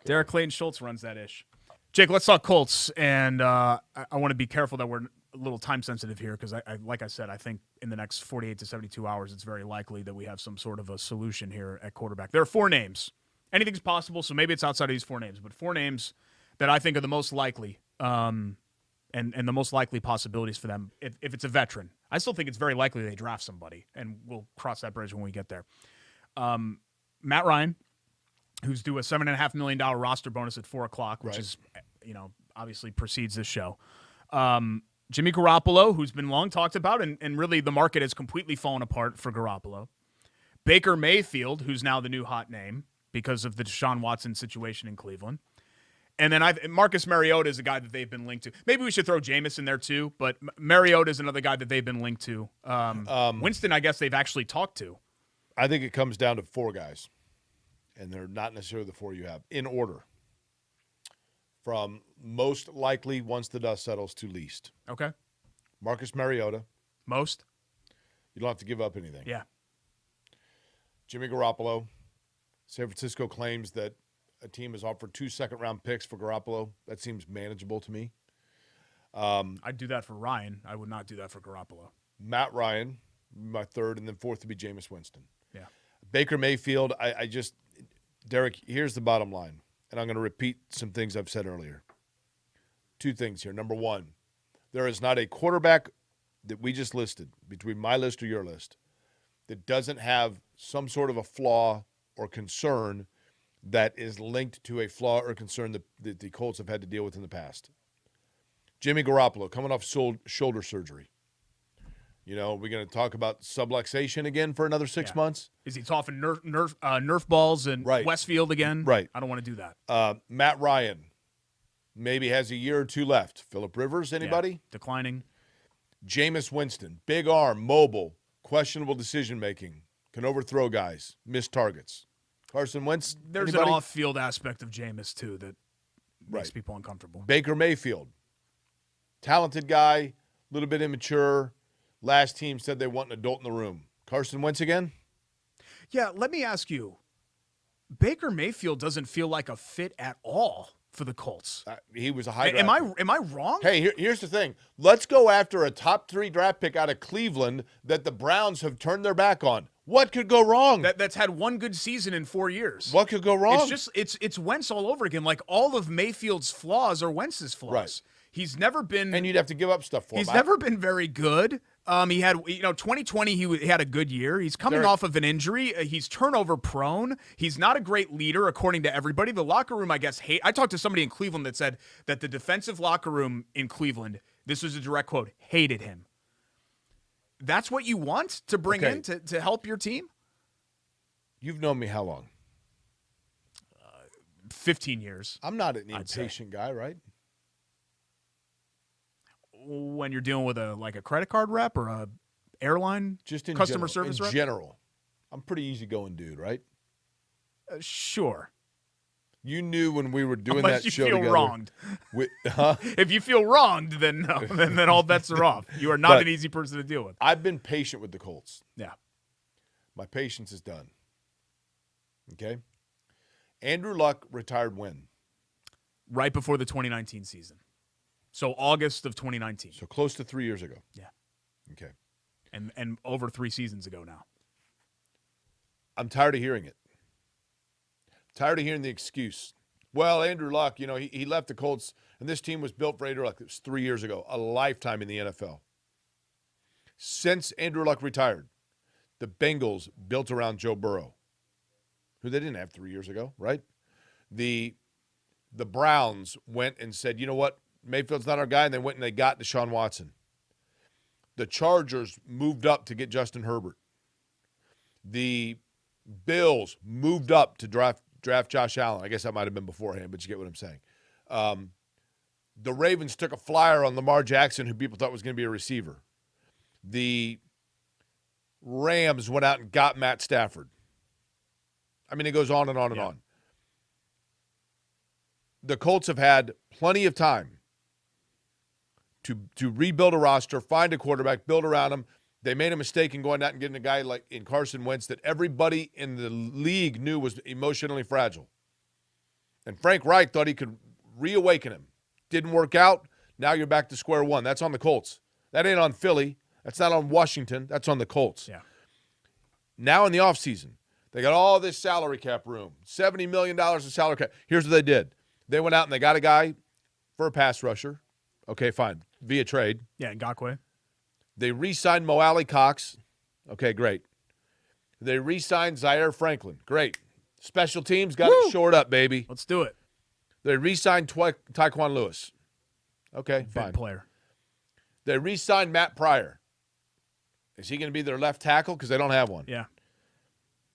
Speaker 2: Derek Clayton Schultz runs that ish. Jake, let's talk Colts, and I want to be careful that we're a little time sensitive here because, like I said, I think in the next 48 to 72 hours, it's very likely that we have some sort of a solution here at quarterback. There are 4 names. Anything's possible, so maybe it's outside of these 4 names, but 4 names that I think are the most likely and the most likely possibilities for them if it's a veteran. I still think it's very likely they draft somebody, and we'll cross that bridge when we get there. Matt Ryan, who's due a $7.5 million roster bonus at 4 o'clock, which is, obviously precedes this show. Jimmy Garoppolo, who's been long talked about, and really the market has completely fallen apart for Garoppolo. Baker Mayfield, who's now the new hot name because of the Deshaun Watson situation in Cleveland. And then Marcus Mariota is a guy that they've been linked to. Maybe we should throw Jameis in there too, but Mariota is another guy that they've been linked to. Winston, I guess they've actually talked to.
Speaker 1: I think it comes down to 4 guys, and they're not necessarily the 4 you have, in order. From most likely once the dust settles to least.
Speaker 2: Okay.
Speaker 1: Marcus Mariota.
Speaker 2: Most?
Speaker 1: You don't have to give up anything.
Speaker 2: Yeah.
Speaker 1: Jimmy Garoppolo. San Francisco claims that a team has offered 2 second-round picks for Garoppolo. That seems manageable to me.
Speaker 2: I'd do that for Ryan. I would not do that for Garoppolo.
Speaker 1: Matt Ryan, my 3rd, and then 4th to be Jameis Winston.
Speaker 2: Yeah.
Speaker 1: Baker Mayfield, Derek, here's the bottom line, and I'm going to repeat some things I've said earlier. 2 things here. Number 1, there is not a quarterback that we just listed, between my list or your list, that doesn't have some sort of a flaw or concern that is linked to a flaw or concern that the Colts have had to deal with in the past. Jimmy Garoppolo, coming off shoulder surgery. We're going to talk about subluxation again for another 6 months.
Speaker 2: Is he tossing Nerf balls in Westfield again?
Speaker 1: Right.
Speaker 2: I don't want to do that.
Speaker 1: Matt Ryan maybe has a year or 2 left. Phillip Rivers, anybody?
Speaker 2: Yeah. Declining.
Speaker 1: Jameis Winston, big arm, mobile, questionable decision-making, can overthrow guys, miss targets. Carson Wentz,
Speaker 2: There's
Speaker 1: anybody?
Speaker 2: an off-field aspect of Jameis, too, that makes people uncomfortable.
Speaker 1: Baker Mayfield, talented guy, a little bit immature. Last team said they want an adult in the room. Carson Wentz again?
Speaker 2: Yeah, let me ask you. Baker Mayfield doesn't feel like a fit at all for the Colts.
Speaker 1: He was a high
Speaker 2: Am
Speaker 1: draft
Speaker 2: I wrong?
Speaker 1: Hey, here's the thing. Let's go after a top 3 draft pick out of Cleveland that the Browns have turned their back on. What could go wrong?
Speaker 2: That's had one good season in 4 years.
Speaker 1: What could go wrong?
Speaker 2: It's just it's Wentz all over again. Like all of Mayfield's flaws are Wentz's flaws.
Speaker 1: Right.
Speaker 2: He's never been,
Speaker 1: and you'd have to give up stuff for him.
Speaker 2: He's never been very good. He had 2020. He had a good year. He's coming off of an injury. He's turnover prone. He's not a great leader, according to everybody. The locker room, I guess, I talked to somebody in Cleveland that said that the defensive locker room in Cleveland, this was a direct quote, hated him. That's what you want to bring in to help your team?
Speaker 1: You've known me how long?
Speaker 2: 15 years.
Speaker 1: I'm not an impatient guy, right?
Speaker 2: When you're dealing with a credit card rep or a airline
Speaker 1: just in
Speaker 2: customer
Speaker 1: general,
Speaker 2: service
Speaker 1: in
Speaker 2: rep?
Speaker 1: general, I'm a pretty easygoing dude, right?
Speaker 2: Sure.
Speaker 1: You knew when we were doing
Speaker 2: Unless
Speaker 1: that show
Speaker 2: you feel
Speaker 1: together.
Speaker 2: wronged.
Speaker 1: If
Speaker 2: you feel wronged, then no. then all bets are off. You are not an easy person to deal with.
Speaker 1: I've been patient with the Colts.
Speaker 2: Yeah.
Speaker 1: My patience is done. Okay? Andrew Luck retired when?
Speaker 2: Right before the 2019 season. So August of 2019.
Speaker 1: So close to 3 years ago.
Speaker 2: Yeah.
Speaker 1: Okay.
Speaker 2: And over 3 seasons ago now.
Speaker 1: I'm tired of hearing it. Tired of hearing the excuse. Well, Andrew Luck, he left the Colts, and this team was built for Andrew Luck. It was 3 years ago, a lifetime in the NFL. Since Andrew Luck retired, the Bengals built around Joe Burrow, who they didn't have 3 years ago, right? The Browns went and said, you know what? Mayfield's not our guy, and they went and they got Deshaun Watson. The Chargers moved up to get Justin Herbert. The Bills moved up to draft Josh Allen. I guess that might have been beforehand, but you get what I'm saying. The Ravens took a flyer on Lamar Jackson, who people thought was going to be a receiver. The Rams went out and got Matt Stafford. I mean, it goes on and on and on. The Colts have had plenty of time to rebuild a roster, find a quarterback, build around him. They made a mistake in going out and getting a guy like in Carson Wentz that everybody in the league knew was emotionally fragile. And Frank Reich thought he could reawaken him. Didn't work out. Now you're back to square one. That's on the Colts. That ain't on Philly. That's not on Washington. That's on the Colts.
Speaker 2: Yeah.
Speaker 1: Now in the offseason, they got all this salary cap room, $70 million in salary cap. Here's what they did. They went out and they got a guy for a pass rusher. Okay, fine. Via trade.
Speaker 2: Yeah, Ngakoue.
Speaker 1: They re-signed Mo Alley Cox. Okay, great. They re-signed Zaire Franklin. Great. Special teams got it shored up, baby.
Speaker 2: Let's do it.
Speaker 1: They re-signed Tyquan Lewis. Okay, fine.
Speaker 2: Big player.
Speaker 1: They re-signed Matt Pryor. Is he going to be their left tackle? Because they don't have one.
Speaker 2: Yeah.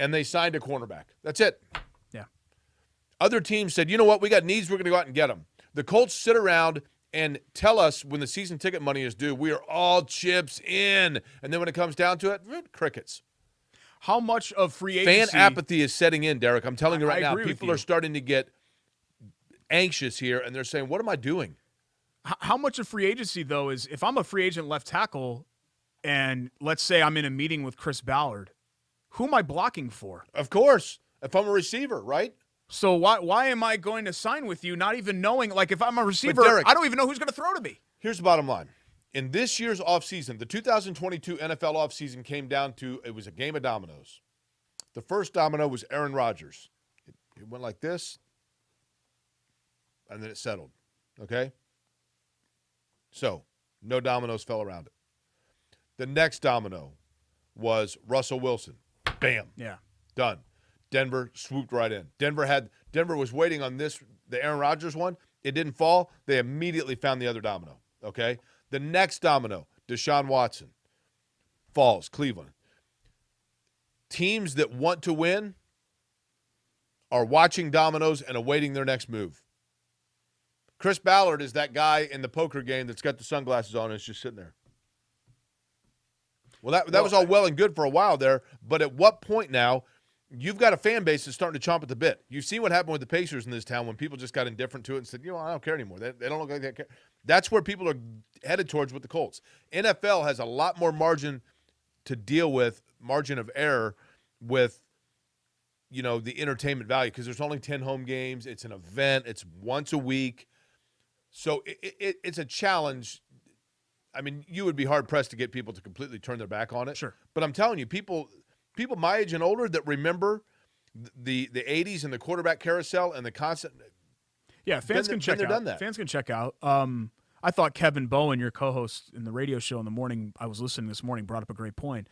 Speaker 1: And they signed a cornerback. That's it.
Speaker 2: Yeah.
Speaker 1: Other teams said, you know what? We got needs. We're going to go out and get them. The Colts sit around and tell us when the season ticket money is due, we are all chips in. And then when it comes down to it, crickets.
Speaker 2: How much of free agency?
Speaker 1: Fan apathy is setting in, Derek. I'm telling you right now,
Speaker 2: agree with
Speaker 1: people
Speaker 2: you.
Speaker 1: are starting to get anxious here, and they're saying, what am I doing?
Speaker 2: How much of free agency, though, is if I'm a free agent left tackle and let's say I'm in a meeting with Chris Ballard, who am I blocking for?
Speaker 1: Of course, if I'm a receiver, right?
Speaker 2: So why am I going to sign with you not even knowing, like if I'm a receiver,
Speaker 1: Derek,
Speaker 2: I don't even know who's going to throw to me.
Speaker 1: Here's the bottom line. In this year's offseason, the 2022 NFL offseason came down to, it was a game of dominoes. The first domino was Aaron Rodgers. It went like this, and then it settled, okay? So, no dominoes fell around it. The next domino was Russell Wilson. Bam.
Speaker 2: Yeah.
Speaker 1: Done. Denver swooped right in. Denver was waiting on the Aaron Rodgers one. It didn't fall. They immediately found the other domino, okay? The next domino, Deshaun Watson, falls, Cleveland. Teams that want to win are watching dominoes and awaiting their next move. Chris Ballard is that guy in the poker game that's got the sunglasses on and is just sitting there. Well, that was all well and good for a while there, but at what point now you've got a fan base that's starting to chomp at the bit? You've seen what happened with the Pacers in this town when people just got indifferent to it and said, I don't care anymore. They don't look like they care. That's where people are headed towards with the Colts. NFL has a lot more margin to deal with, margin of error with, the entertainment value, because there's only 10 home games. It's an event. It's once a week. So it's a challenge. I mean, you would be hard-pressed to get people to completely turn their back on it.
Speaker 2: Sure.
Speaker 1: But I'm telling you, people my age and older that remember the 80s and the quarterback carousel and the constant –
Speaker 2: Yeah, fans can check out.
Speaker 1: Done that.
Speaker 2: Fans can check out. I thought Kevin Bowen, your co-host in the radio show in the morning, I was listening this morning, brought up a great point.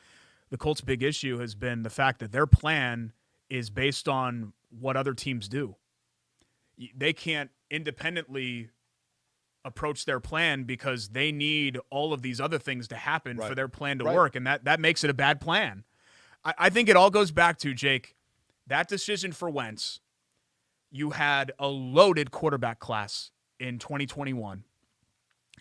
Speaker 2: The Colts' big issue has been the fact that their plan is based on what other teams do. They can't independently approach their plan because they need all of these other things to happen for their plan to work, and that makes it a bad plan. I think it all goes back to, Jake, that decision for Wentz. You had a loaded quarterback class in 2021,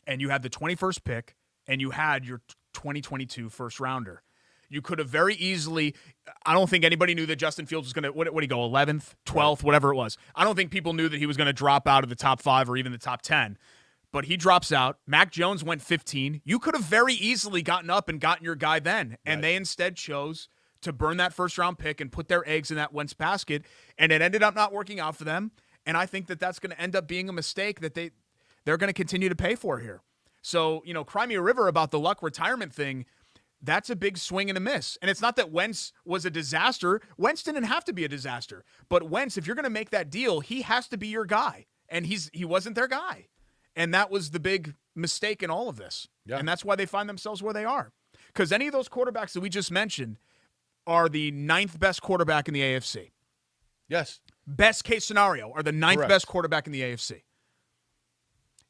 Speaker 2: and you had the 21st pick, and you had your 2022 first rounder. You could have very easily – I don't think anybody knew that Justin Fields was going to – what did he go, 11th, 12th, whatever it was. I don't think people knew that he was going to drop out of the top 5 or even the top 10. But he drops out. Mac Jones went 15. You could have very easily gotten up and gotten your guy then, and they instead chose to burn that first-round pick and put their eggs in that Wentz basket, and it ended up not working out for them. And I think that that's going to end up being a mistake that they're going to continue to pay for here. So, cry me a river about the Luck retirement thing. That's a big swing and a miss. And it's not that Wentz was a disaster. Wentz didn't have to be a disaster. But Wentz, if you're going to make that deal, he has to be your guy. And he wasn't their guy. And that was the big mistake in all of this. Yeah. And that's why they find themselves where they are. Because any of those quarterbacks that we just mentioned are the 9th best quarterback in the AFC.
Speaker 1: Yes.
Speaker 2: Best case scenario are the 9th best quarterback in the AFC.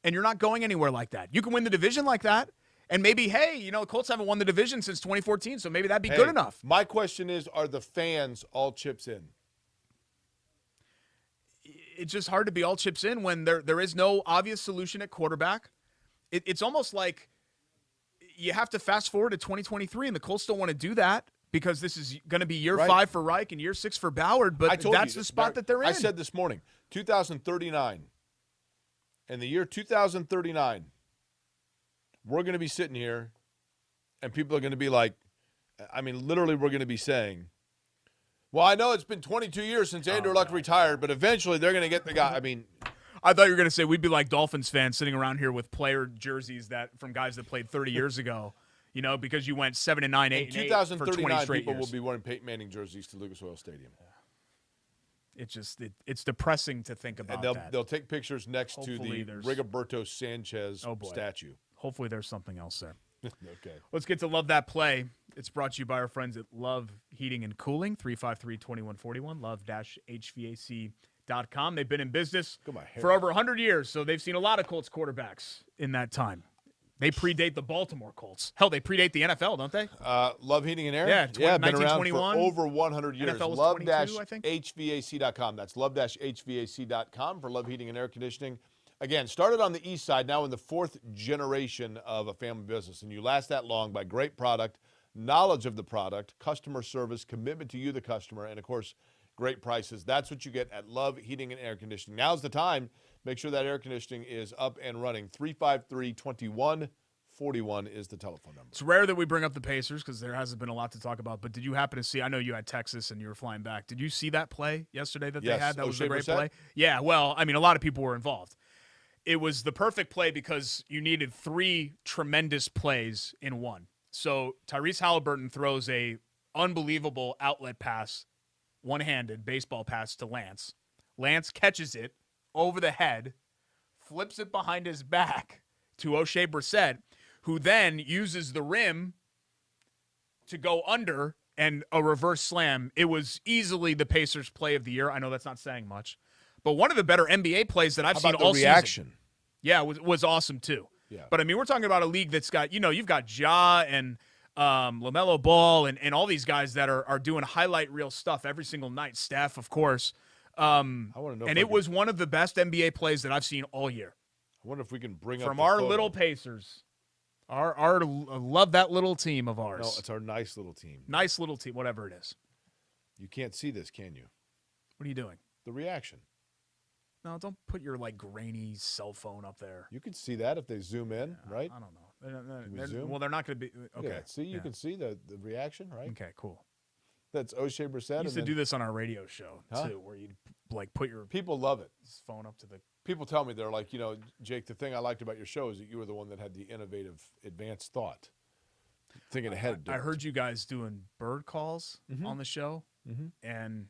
Speaker 2: And you're not going anywhere like that. You can win the division like that. And maybe, hey, Colts haven't won the division since 2014, so maybe that'd be good enough.
Speaker 1: My question is, are the fans all chips in?
Speaker 2: It's just hard to be all chips in when there is no obvious solution at quarterback. It's almost like you have to fast forward to 2023, and the Colts don't want to do that because this is going to be year 5 for Reich and year 6 for Ballard, but that's the spot that they're in.
Speaker 1: I said this morning, 2039. In the year 2039, we're going to be sitting here, and people are going to be like, literally we're going to be saying, well, I know it's been 22 years since Andrew Luck retired, but eventually they're going to get the guy.
Speaker 2: I thought you were going to say we'd be like Dolphins fans sitting around here with player jerseys from guys that played 30 years ago, because you went 7-9, 8-8 for 20 straight years.
Speaker 1: 2039, people will be wearing Peyton Manning jerseys to Lucas Oil Stadium.
Speaker 2: It's depressing to think about that.
Speaker 1: They'll take pictures next to the Rigoberto Sanchez statue.
Speaker 2: Hopefully there's something else there.
Speaker 1: Okay.
Speaker 2: Let's get to Love That Play. It's brought to you by our friends at Love Heating and Cooling, 353-2141, love-hvac.com. They've been in business for over 100 years, so they've seen a lot of Colts quarterbacks in that time. They predate the Baltimore Colts. Hell, they predate the NFL, don't they?
Speaker 1: Love Heating and Air?
Speaker 2: Yeah,
Speaker 1: been around for over 100 years.
Speaker 2: NFL was 22, I think.
Speaker 1: Love-hvac.com. That's love-hvac.com for Love Heating and Air Conditioning. Again, started on the east side, now in the 4th generation of a family business. And you last that long by great product, knowledge of the product, customer service, commitment to you, the customer, and, of course, great prices. That's what you get at Love Heating and Air Conditioning. Now's the time. Make sure that air conditioning is up and running. 353-2141 is the telephone number.
Speaker 2: It's rare that we bring up the Pacers because there hasn't been a lot to talk about. But did you happen to see – I know you had Texas and you were flying back. Did you see that play yesterday that they had? That was a great play? Yeah, well, a lot of people were involved. It was the perfect play because you needed 3 tremendous plays in one. So Tyrese Halliburton throws a unbelievable outlet pass, one-handed baseball pass to Lance. Lance catches it over the head, flips it behind his back to O'Shea Brissett, who then uses the rim to go under and a reverse slam. It was easily the Pacers' play of the year. I know that's not saying much. But one of the better NBA plays that I've seen all season.
Speaker 1: Reaction?
Speaker 2: Yeah, was awesome too.
Speaker 1: Yeah.
Speaker 2: But, we're talking about a league that's got, you've got Ja and LaMelo Ball and all these guys that are doing highlight reel stuff every single night. Steph, of course. I want to know. And it was one of the best NBA plays that I've seen all year.
Speaker 1: I wonder if we can bring
Speaker 2: up
Speaker 1: from
Speaker 2: our little Pacers. Our love that little team of ours.
Speaker 1: No, it's our nice little team.
Speaker 2: Nice little team, whatever it is.
Speaker 1: You can't see this, can you?
Speaker 2: What are you doing?
Speaker 1: The reaction.
Speaker 2: No, don't put your grainy cell phone up there.
Speaker 1: You can see that if they zoom in, right?
Speaker 2: I don't know.
Speaker 1: Can we zoom?
Speaker 2: Well, they're not going to be. Okay.
Speaker 1: Yeah, see, you can see the reaction, right?
Speaker 2: Okay, cool.
Speaker 1: That's O'Shea Brissett.
Speaker 2: We used to do this on our radio show,
Speaker 1: Huh?
Speaker 2: too, where you'd put your
Speaker 1: People love it.
Speaker 2: phone up to the.
Speaker 1: People tell me, they're like, Jake, the thing I liked about your show is that you were the one that had the innovative, advanced thought. Thinking ahead.
Speaker 2: I heard you guys doing bird calls on the show, and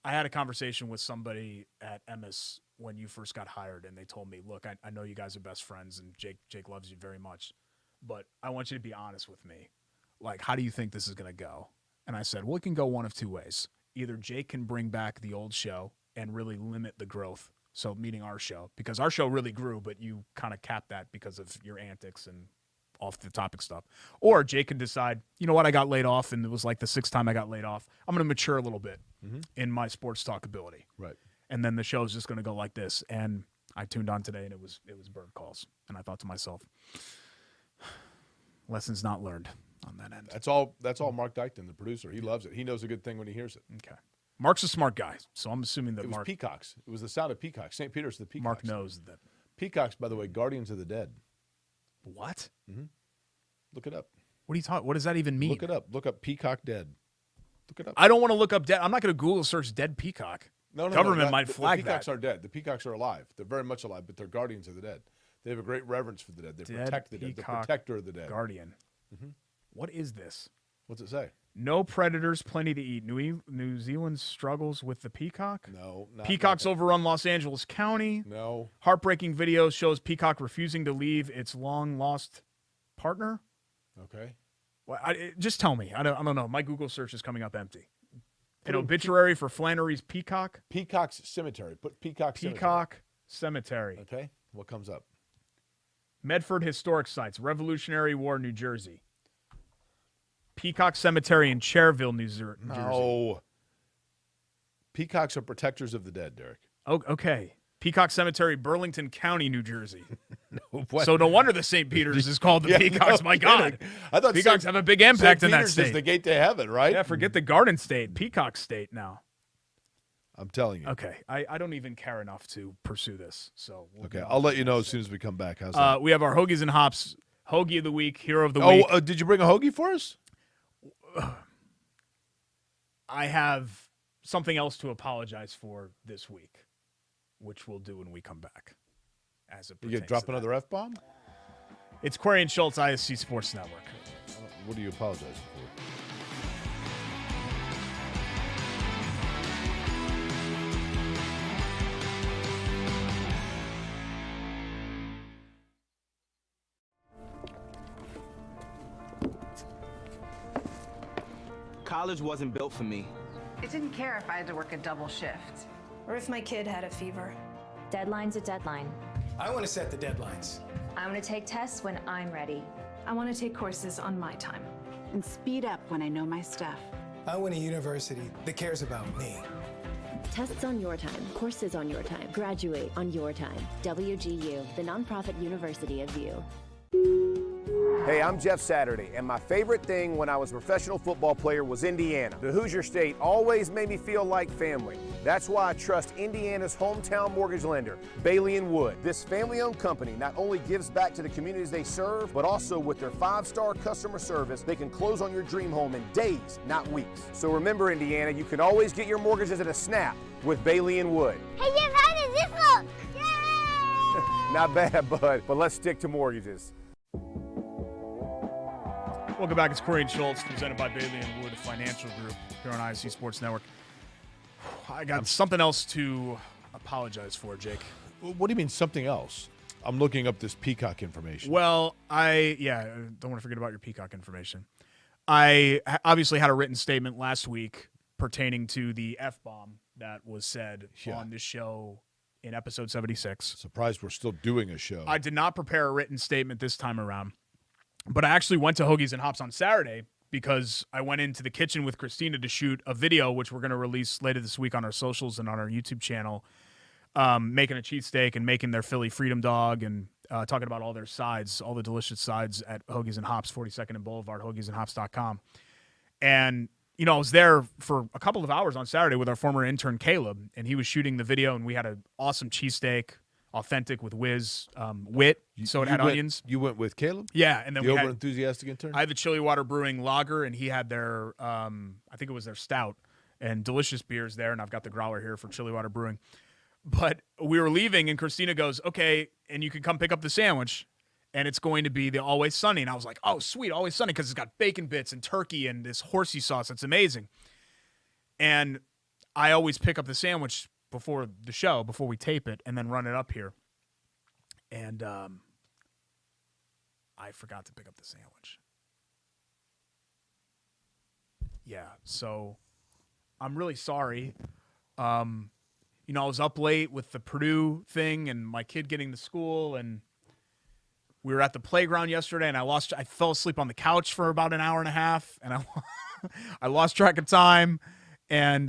Speaker 2: I had a conversation with somebody at Emmis when you first got hired, and they told me, look, I know you guys are best friends, and Jake loves you very much, but I want you to be honest with me. How do you think this is going to go? And I said, well, it can go one of two ways. Either Jake can bring back the old show and really limit the growth, so meaning our show, because our show really grew, but you kind of capped that because of your antics and off-the-topic stuff. Or Jake can decide, you know what, I got laid off, and it was the sixth time I got laid off. I'm going to mature a little bit in my sports talk ability.
Speaker 1: Right.
Speaker 2: And then the show's just going to go like this. And I tuned on today, and it was bird calls. And I thought to myself, lessons not learned on that end.
Speaker 1: That's all Mark Dykton, the producer. He loves it. He knows a good thing when he hears it.
Speaker 2: Okay. Mark's a smart guy, so I'm assuming that
Speaker 1: It was
Speaker 2: Mark
Speaker 1: peacocks. It was the sound of peacocks. St. Peter's the peacocks.
Speaker 2: Mark knows that.
Speaker 1: Peacocks, by the way, guardians of the dead.
Speaker 2: What?
Speaker 1: Look it up.
Speaker 2: What are you talking? What does that even mean?
Speaker 1: Look it up. Look up peacock dead. Look it up.
Speaker 2: I don't want to look up dead. I'm not going to Google search dead peacock.
Speaker 1: No,
Speaker 2: Government might flag
Speaker 1: the peacocks
Speaker 2: that.
Speaker 1: aren't dead. The peacocks are alive. They're very much alive, but they're guardians of the dead. They have a great reverence for the dead. They protect the dead. The protector of the dead.
Speaker 2: Guardian. What is this?
Speaker 1: What's it say?
Speaker 2: No predators, plenty to eat. New Zealand struggles with the peacock.
Speaker 1: No.
Speaker 2: Peacocks overrun Los Angeles County.
Speaker 1: No.
Speaker 2: Heartbreaking video shows peacock refusing to leave its long-lost partner.
Speaker 1: Okay.
Speaker 2: Well, just tell me. I don't know. My Google search is coming up empty. An obituary for Flannery's peacock.
Speaker 1: Peacock's Cemetery. Put Peacock Cemetery.
Speaker 2: Peacock Cemetery.
Speaker 1: Okay. What comes up?
Speaker 2: Medford Historic Sites. Revolutionary War, New Jersey. Peacock Cemetery in Cherville, New Jersey.
Speaker 1: No. Peacocks are protectors of the dead, Derek.
Speaker 2: Oh, okay. Peacock Cemetery, Burlington County, New Jersey.
Speaker 1: What?
Speaker 2: So no wonder the St. Peter's is called the Peacocks. My God.
Speaker 1: I thought
Speaker 2: Peacocks have a big impact in that
Speaker 1: Peter's
Speaker 2: state.
Speaker 1: is the gate to heaven, right?
Speaker 2: Yeah, forget the Garden State. Peacock State now.
Speaker 1: I'm telling you.
Speaker 2: Okay. I don't even care enough to pursue this. So
Speaker 1: Okay, I'll let you know as soon as we come back. How's that?
Speaker 2: we have our Hoagies and Hops Hoagie of the Week, Hero of the Week.
Speaker 1: Did you bring a hoagie for us?
Speaker 2: I have something else to apologize for this week, which we'll do when we come back. As it
Speaker 1: You get
Speaker 2: pertains
Speaker 1: drop
Speaker 2: to
Speaker 1: another F-bomb?
Speaker 2: that. It's Query and Schultz, ISC Sports Network.
Speaker 1: What are you apologizing for?
Speaker 6: College wasn't built for me.
Speaker 7: I didn't care if I had to work a double shift.
Speaker 8: Or if my kid had a fever.
Speaker 9: Deadline's a deadline.
Speaker 10: I want to set the deadlines.
Speaker 9: I want to take tests when I'm ready.
Speaker 8: I want to take courses on my time.
Speaker 7: And speed up when I know my stuff.
Speaker 10: I want a university that cares about me.
Speaker 11: Tests on your time, courses on your time, graduate on your time. WGU, the nonprofit university of you.
Speaker 3: Hey, I'm Jeff Saturday, and my favorite thing when I was a professional football player was Indiana. The Hoosier State always made me feel like family. That's why I trust Indiana's hometown mortgage lender, Bailey & Wood. This family-owned company not only gives back to the communities they serve, but also with their 5-star customer service, they can close on your dream home in days, not weeks. So remember, Indiana, you can always get your mortgages at a snap with Bailey & Wood.
Speaker 4: Hey, Jeff, how does this look? Yay!
Speaker 3: Not bad, bud, but let's stick to mortgages.
Speaker 2: Welcome back. It's Corey and Schultz, presented by Bailey & Wood Financial Group here on ISC Sports Network. I got something else to apologize for, Jake.
Speaker 1: What do you mean something else? I'm looking up this peacock information.
Speaker 2: Well, don't want to forget about your peacock information. I obviously had a written statement last week pertaining to the F-bomb that was said on this show in episode 76.
Speaker 1: Surprised we're still doing a show.
Speaker 2: I did not prepare a written statement this time around, but I actually went to Hoagies and Hops on Saturday because I went into the kitchen with Christina to shoot a video, which we're going to release later this week on our socials and on our YouTube channel, making a cheesesteak and making their Philly Freedom Dog and talking about all their sides, all the delicious sides at Hoagies and Hops, 42nd and Boulevard, hoagiesandhops.com. And, you know, I was there for a couple of hours on Saturday with our former intern, Caleb, and he was shooting the video, and we had an awesome cheesesteak, authentic with wit, so it had onions.
Speaker 1: You went with Caleb?
Speaker 2: Yeah, and then
Speaker 1: the
Speaker 2: we had
Speaker 1: over-enthusiastic intern?
Speaker 2: I had the Chili Water Brewing lager, and he had their, I think it was their stout, and delicious beers there, and I've got the growler here for Chili Water Brewing. But we were leaving, and Christina goes, okay, and you can come pick up the sandwich, and it's going to be the Always Sunny. And I was like, oh, sweet, Always Sunny, because it's got bacon bits and turkey and this horsey sauce. It's amazing. And I always pick up the sandwich before the show, before we tape it, and then run it up here. And I forgot to pick up the sandwich. Yeah, so I'm really sorry. You know, I was up late with the Purdue thing and my kid getting to school, and we were at the playground yesterday, and I fell asleep on the couch for about an hour and a half, and I lost track of time. And,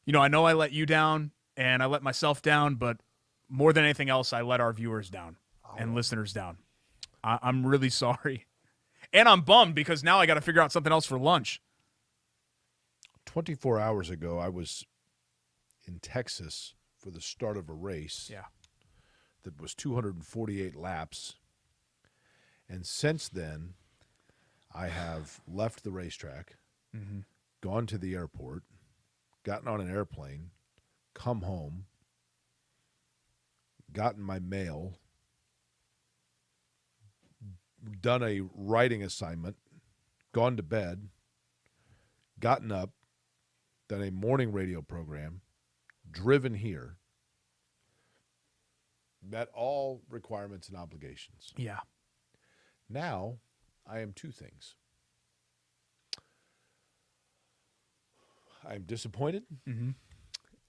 Speaker 2: you know I let you down, and I let myself down, but more than anything else, I let our viewers down and listeners down. I'm really sorry. And I'm bummed because now I got to figure out something else for lunch.
Speaker 1: 24 hours ago, I was in Texas for the start of a race that was 248 laps. And since then, I have left the racetrack, gone to the airport, gotten on an airplane, come home, gotten my mail, done a writing assignment, gone to bed, gotten up, done a morning radio program, driven here, met all requirements and obligations.
Speaker 2: Yeah.
Speaker 1: Now, I am two things. I'm disappointed,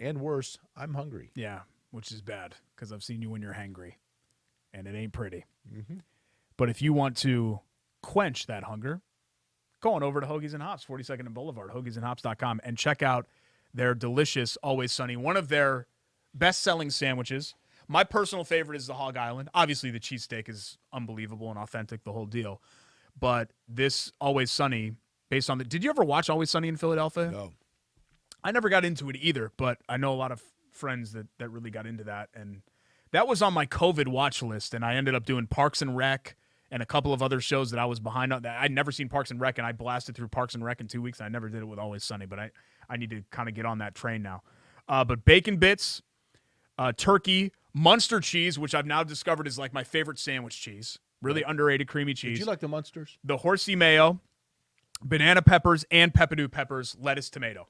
Speaker 1: and worse, I'm hungry.
Speaker 2: Yeah, which is bad because I've seen you when you're hangry, and it ain't pretty. But if you want to quench that hunger, go on over to Hoagies and Hops, 42nd and Boulevard, hoagiesandhops.com, and check out their delicious Always Sunny, one of their best-selling sandwiches. My personal favorite is the Hog Island. Obviously, the cheesesteak is unbelievable and authentic, the whole deal. But this Always Sunny, based on the... Did you ever watch Always Sunny in Philadelphia?
Speaker 1: No.
Speaker 2: I never got into it either, but I know a lot of friends that really got into that. And that was on my COVID watch list, and I ended up doing Parks and Rec and a couple of other shows that I was behind on. I'd never seen Parks and Rec, and I blasted through Parks and Rec in 2 weeks, and I never did it with Always Sunny, but I need to kind of get on that train now. But bacon bits, turkey, Munster cheese, which I've now discovered is like my favorite sandwich cheese. Really underrated creamy cheese.
Speaker 1: Did you like the Munsters?
Speaker 2: The horsey mayo, banana peppers, and pepperdew peppers, lettuce, tomato.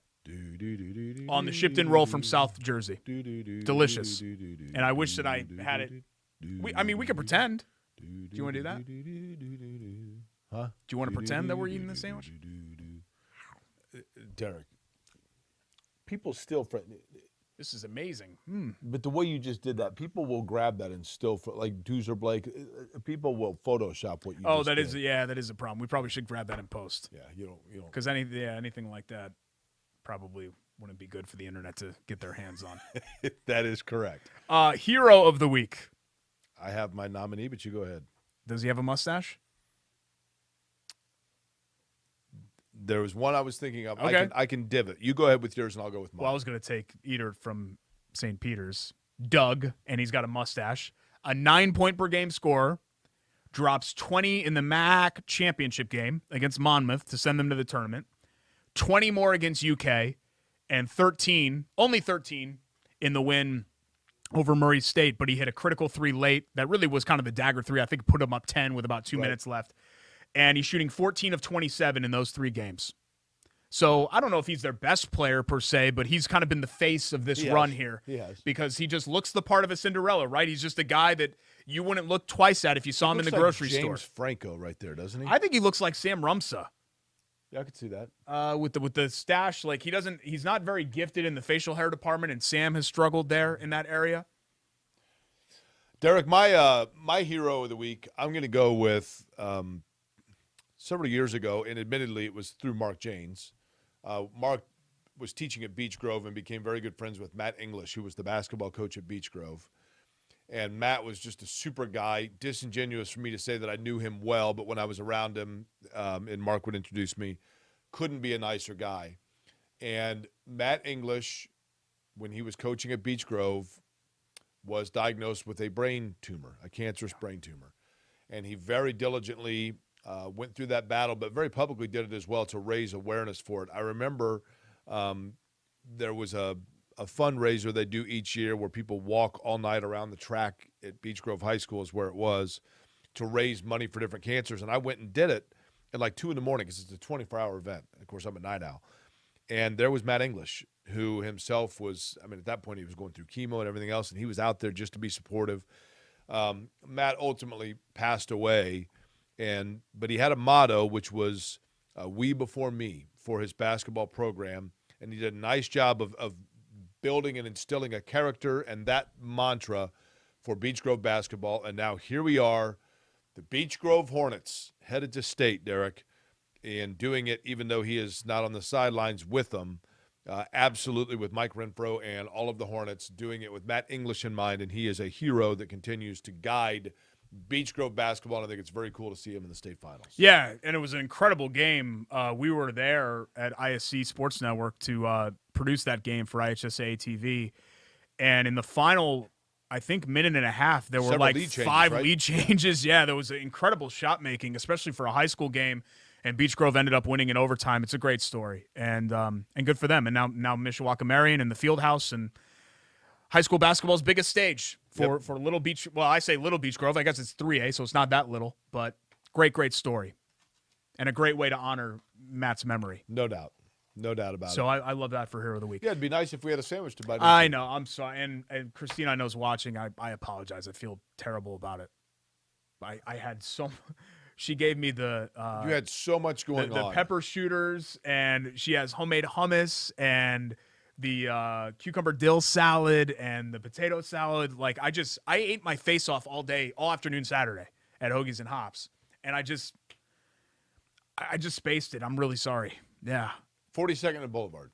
Speaker 2: On the shipped-in roll from South Jersey. Delicious. And I wish that I had it. We could pretend. Do you want to do that?
Speaker 1: Huh?
Speaker 2: Do you want to pretend that we're eating the sandwich?
Speaker 1: Derek, people still...
Speaker 2: This is amazing.
Speaker 1: But the way you just did that, people will grab that and still, like Doozer Blake, people will Photoshop what you just did.
Speaker 2: That is a problem. We probably should grab that in post.
Speaker 1: Yeah, you don't.
Speaker 2: Because anything like that probably wouldn't be good for the internet to get their hands on.
Speaker 1: That is correct.
Speaker 2: Hero of the week.
Speaker 1: I have my nominee, but you go ahead.
Speaker 2: Does he have a mustache?
Speaker 1: There was one I was thinking of.
Speaker 2: Okay.
Speaker 1: I can div it. You go ahead with yours, and I'll go with mine.
Speaker 2: Well, I was going to take Eater from St. Peter's, Doug, and he's got a mustache. A 9-point per game scorer, drops 20 in the MAC championship game against Monmouth to send them to the tournament, 20 more against UK, and only 13 in the win over Murray State, but he hit a critical 3 late. That really was kind of the dagger 3. I think put him up 10 with about 2 minutes left. And he's shooting 14 of 27 in those 3 games. So I don't know if he's their best player per se, but he's kind of been the face of this run here.
Speaker 1: He has.
Speaker 2: Because he just looks the part of a Cinderella, right? He's just a guy that you wouldn't look twice at if you saw him in the grocery store.
Speaker 1: James Franco right there, doesn't he?
Speaker 2: I think he looks like Sam Rumsa.
Speaker 1: Yeah, I could see that.
Speaker 2: With the stash, like he's not very gifted in the facial hair department, and Sam has struggled there in that area.
Speaker 1: Derek, my hero of the week, I'm going to go with several years ago, and admittedly it was through Mark Janes. Mark was teaching at Beech Grove and became very good friends with Matt English, who was the basketball coach at Beech Grove. And Matt was just a super guy. Disingenuous for me to say that I knew him well, but when I was around him, and Mark would introduce me, couldn't be a nicer guy. And Matt English, when he was coaching at Beech Grove, was diagnosed with a brain tumor, a cancerous brain tumor. And he very diligently went through that battle, but very publicly did it as well to raise awareness for it. I remember there was a fundraiser they do each year where people walk all night around the track at Beech Grove High School is where it was, to raise money for different cancers. And I went and did it at like 2 in the morning because it's a 24-hour event. Of course, I'm a night owl. And there was Matt English, who himself was, I mean, at that point he was going through chemo and everything else, and he was out there just to be supportive. Matt ultimately passed away, but he had a motto, which was we before me, for his basketball program. And he did a nice job of building and instilling a character and that mantra for Beech Grove basketball. And now here we are, the Beech Grove Hornets, headed to state, Derek, and doing it even though he is not on the sidelines with them. Absolutely with Mike Renfro and all of the Hornets, doing it with Matt English in mind, and he is a hero that continues to guide Beech Grove basketball, and I think it's very cool to see him in the state finals.
Speaker 2: Yeah, and it was an incredible game. We were there at ISC Sports Network to produce that game for IHSA TV, and in the final, I think, minute and a half, there were
Speaker 1: Several
Speaker 2: like
Speaker 1: lead changes,
Speaker 2: five
Speaker 1: right?
Speaker 2: lead changes. Yeah, there was incredible shot making, especially for a high school game. And Beech Grove ended up winning in overtime. It's a great story, and good for them. And now Mishawaka Marion and the Fieldhouse and high school basketball's biggest stage for Little Beech. Well, I say Little Beech Grove. I guess it's 3A, so it's not that little, but great story, and a great way to honor Matt's memory.
Speaker 1: No doubt about it.
Speaker 2: So I love that for Hero of the Week.
Speaker 1: Yeah, it'd be nice if we had a sandwich to bite into.
Speaker 2: I know. I'm sorry, and Christina I know is watching. I apologize. I feel terrible about it. I had so. She gave me the
Speaker 1: you had so much going on.
Speaker 2: The pepper shooters, and she has homemade hummus and the cucumber dill salad and the potato salad. Like I ate my face off all day, all afternoon Saturday at Hoagies and Hops, and I just spaced it. I'm really sorry. Yeah.
Speaker 1: 42nd and Boulevard.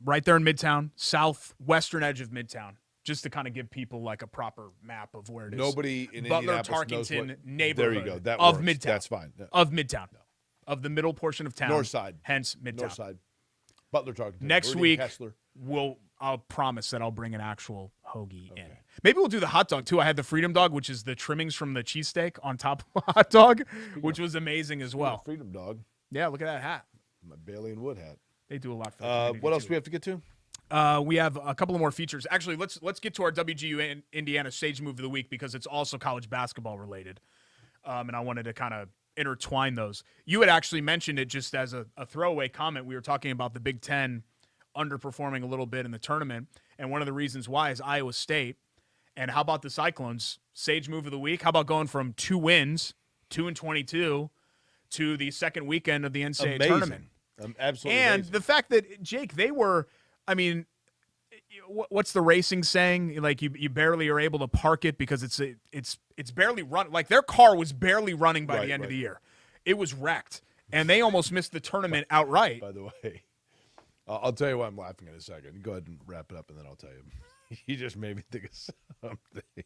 Speaker 2: Right there in Midtown, southwestern edge of Midtown. Just to kind of give people like a proper map of where it is.
Speaker 1: Nobody in
Speaker 2: Butler,
Speaker 1: Indianapolis knows
Speaker 2: Tarkington
Speaker 1: what,
Speaker 2: neighborhood.
Speaker 1: There you go. That
Speaker 2: of
Speaker 1: works.
Speaker 2: Midtown.
Speaker 1: That's fine. Yeah.
Speaker 2: Of Midtown. No. Of the middle portion of town.
Speaker 1: North side.
Speaker 2: Hence Midtown.
Speaker 1: North side. Butler, Tarkington.
Speaker 2: Next
Speaker 1: Rudy,
Speaker 2: week,
Speaker 1: Kessler.
Speaker 2: I'll promise that I'll bring an actual hoagie in. Maybe we'll do the hot dog too. I had the Freedom Dog, which is the trimmings from the cheesesteak on top of the hot dog, which was amazing as well.
Speaker 1: Freedom Dog.
Speaker 2: Yeah, look at that hat.
Speaker 1: My Bailey and Wood hat.
Speaker 2: They do a lot for the community,
Speaker 1: what else
Speaker 2: too.
Speaker 1: do we have to get to?
Speaker 2: We have a couple of more features. Actually, let's get to our WGU Indiana Sage Move of the Week because it's also college basketball related, and I wanted to kind of intertwine those. You had actually mentioned it just as a throwaway comment. We were talking about the Big Ten underperforming a little bit in the tournament, and one of the reasons why is Iowa State. And how about the Cyclones? Sage Move of the Week. How about going from 2 wins, 2-22, to the second weekend of the NCAA tournament?
Speaker 1: Absolutely.
Speaker 2: And
Speaker 1: amazing.
Speaker 2: the fact that, Jake, they were, I mean, what's the racing saying? Like you barely are able to park it because it's barely run. Like their car was barely running by the end of the year. It was wrecked, and they almost missed the tournament outright.
Speaker 1: By the way, I'll tell you why I'm laughing in a second. Go ahead and wrap it up, and then I'll tell you. You just made me think of something.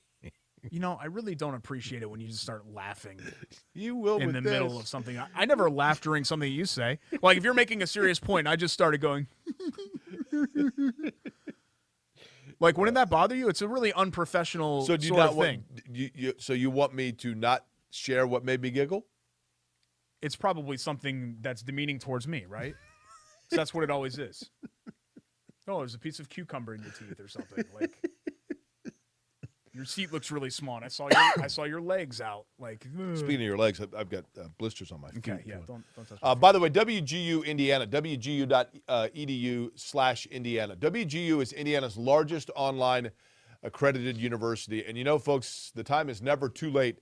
Speaker 2: You know, I really don't appreciate it when you just start laughing.
Speaker 1: You will
Speaker 2: in
Speaker 1: with
Speaker 2: the
Speaker 1: this.
Speaker 2: middle of something. I never laugh during something you say. Like if you're making a serious point, I just started going. Like, wouldn't that bother you? It's a really unprofessional
Speaker 1: So do you
Speaker 2: sort
Speaker 1: not
Speaker 2: of
Speaker 1: want,
Speaker 2: thing.
Speaker 1: So you want me to not share what made me giggle?
Speaker 2: It's probably something that's demeaning towards me, right? So that's what it always is. Oh, there's a piece of cucumber in your teeth or something. Like your seat looks really small, and I saw your legs out. Like
Speaker 1: Speaking of your legs, I've got blisters on my feet.
Speaker 2: Okay, yeah, don't touch.
Speaker 1: By the way, WGU Indiana, wgu.edu/Indiana. WGU is Indiana's largest online accredited university. And you know, folks, the time is never too late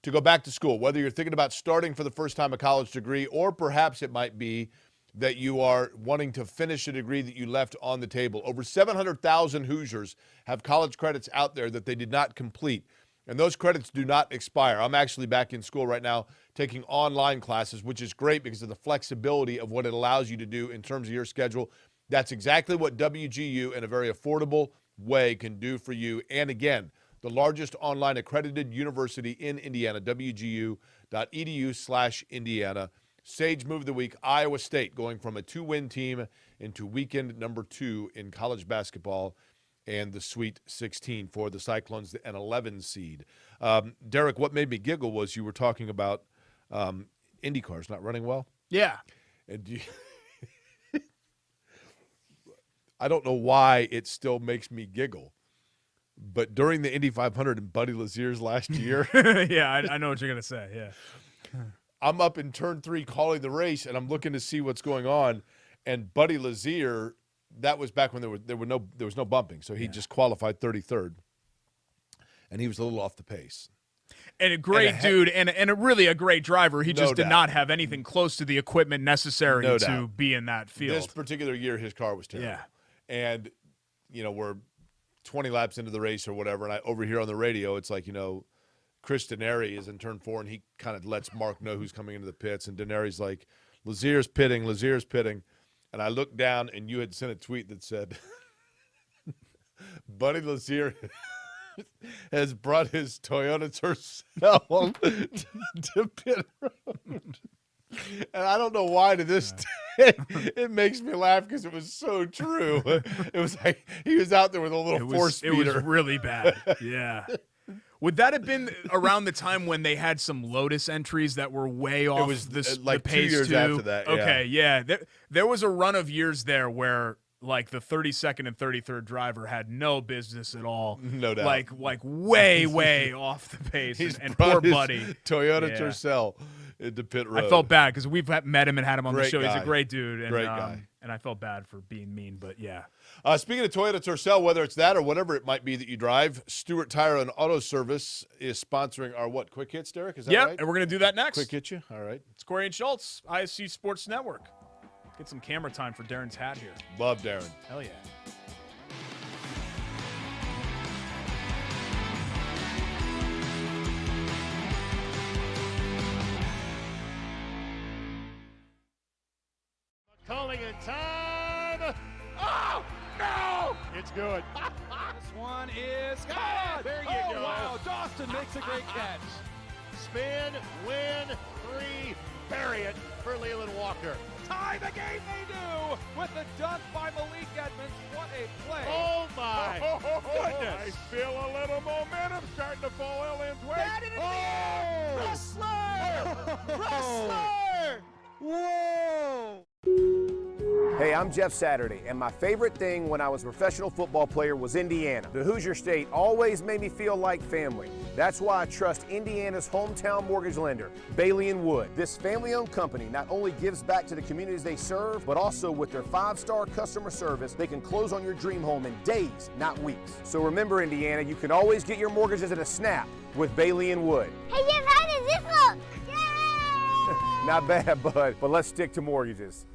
Speaker 1: to go back to school, whether you're thinking about starting for the first time a college degree, or perhaps it might be that you are wanting to finish a degree that you left on the table. Over 700,000 Hoosiers have college credits out there that they did not complete, and those credits do not expire. I'm actually back in school right now taking online classes, which is great because of the flexibility of what it allows you to do in terms of your schedule. That's exactly what WGU in a very affordable way can do for you. And again, the largest online accredited university in Indiana, wgu.edu/Indiana. Sage move of the week, Iowa State, going from a 2-win team into weekend number 2 in college basketball and the Sweet 16 for the Cyclones, an 11 seed. Derek, what made me giggle was you were talking about Indy cars not running well.
Speaker 2: Yeah.
Speaker 1: And I don't know why it still makes me giggle, but during the Indy 500 and Buddy Lazier's last year.
Speaker 2: Yeah, I know what you're going to say, yeah.
Speaker 1: I'm up in turn 3 calling the race, and I'm looking to see what's going on. And Buddy Lazier, that was back when there was no bumping, so he just qualified 33rd, and he was a little off the pace.
Speaker 2: And a great dude, and really a great driver. He just did
Speaker 1: doubt.
Speaker 2: not have anything close to the equipment necessary to be in that field.
Speaker 1: This particular year, his car was terrible.
Speaker 2: Yeah.
Speaker 1: And, we're 20 laps into the race or whatever, and I overhear on the radio, it's like, Chris Denary is in turn 4, and he kind of lets Mark know who's coming into the pits, and Denary's like, Lazier's pitting. And I looked down, and you had sent a tweet that said, Buddy Lazier has brought his Toyota Tercel to pit road. And I don't know why to this day it makes me laugh because it was so true. It was like he was out there with a little four-speeder.
Speaker 2: It was really bad, yeah. Would that have been around the time when they had some Lotus entries that were way off?
Speaker 1: It was
Speaker 2: the pace
Speaker 1: 2 years after that.
Speaker 2: Okay, yeah. There was a run of years there where like the 32nd and 33rd driver had no business at all.
Speaker 1: No doubt.
Speaker 2: Like way off the pace.
Speaker 1: He's
Speaker 2: and
Speaker 1: brought
Speaker 2: poor
Speaker 1: his
Speaker 2: Buddy.
Speaker 1: Toyota Tercel into pit road.
Speaker 2: I felt bad because we've met him and had him on the show.
Speaker 1: Guy.
Speaker 2: He's a great dude. And,
Speaker 1: great guy.
Speaker 2: And I felt bad for being mean, but yeah.
Speaker 1: Speaking of Toyota Tercel, whether it's that or whatever it might be that you drive, Stewart Tire and Auto Service is sponsoring our Quick Hits, Derek? Is that right?
Speaker 2: And we're going to do that next.
Speaker 1: Quick Hit you? All right.
Speaker 2: It's Corey and Schultz, ISC Sports Network. Get some camera time for Darren's hat here.
Speaker 1: Love Darren.
Speaker 2: Hell yeah.
Speaker 6: Calling it time. Oh, no! It's good.
Speaker 12: This one is gone.
Speaker 6: There you go.
Speaker 12: Wow, Dawson makes a great catch.
Speaker 6: Spin, win, 3, bury it for Leland Walker.
Speaker 12: Tie the game they do with the dunk by Malik Edmonds. What a play.
Speaker 6: Oh, my goodness.
Speaker 12: I feel a little momentum starting to fall Lynn's way.
Speaker 6: Wrestler!
Speaker 3: Whoa! Hey, I'm Jeff Saturday, and my favorite thing when I was a professional football player was Indiana. The Hoosier State always made me feel like family. That's why I trust Indiana's hometown mortgage lender, Bailey & Wood. This family-owned company not only gives back to the communities they serve, but also with their 5-star customer service, they can close on your dream home in days, not weeks. So remember, Indiana, you can always get your mortgages at a snap with Bailey & Wood.
Speaker 4: Hey, Jeff, how does this look? Yay!
Speaker 3: Not bad, bud, but let's stick to mortgages.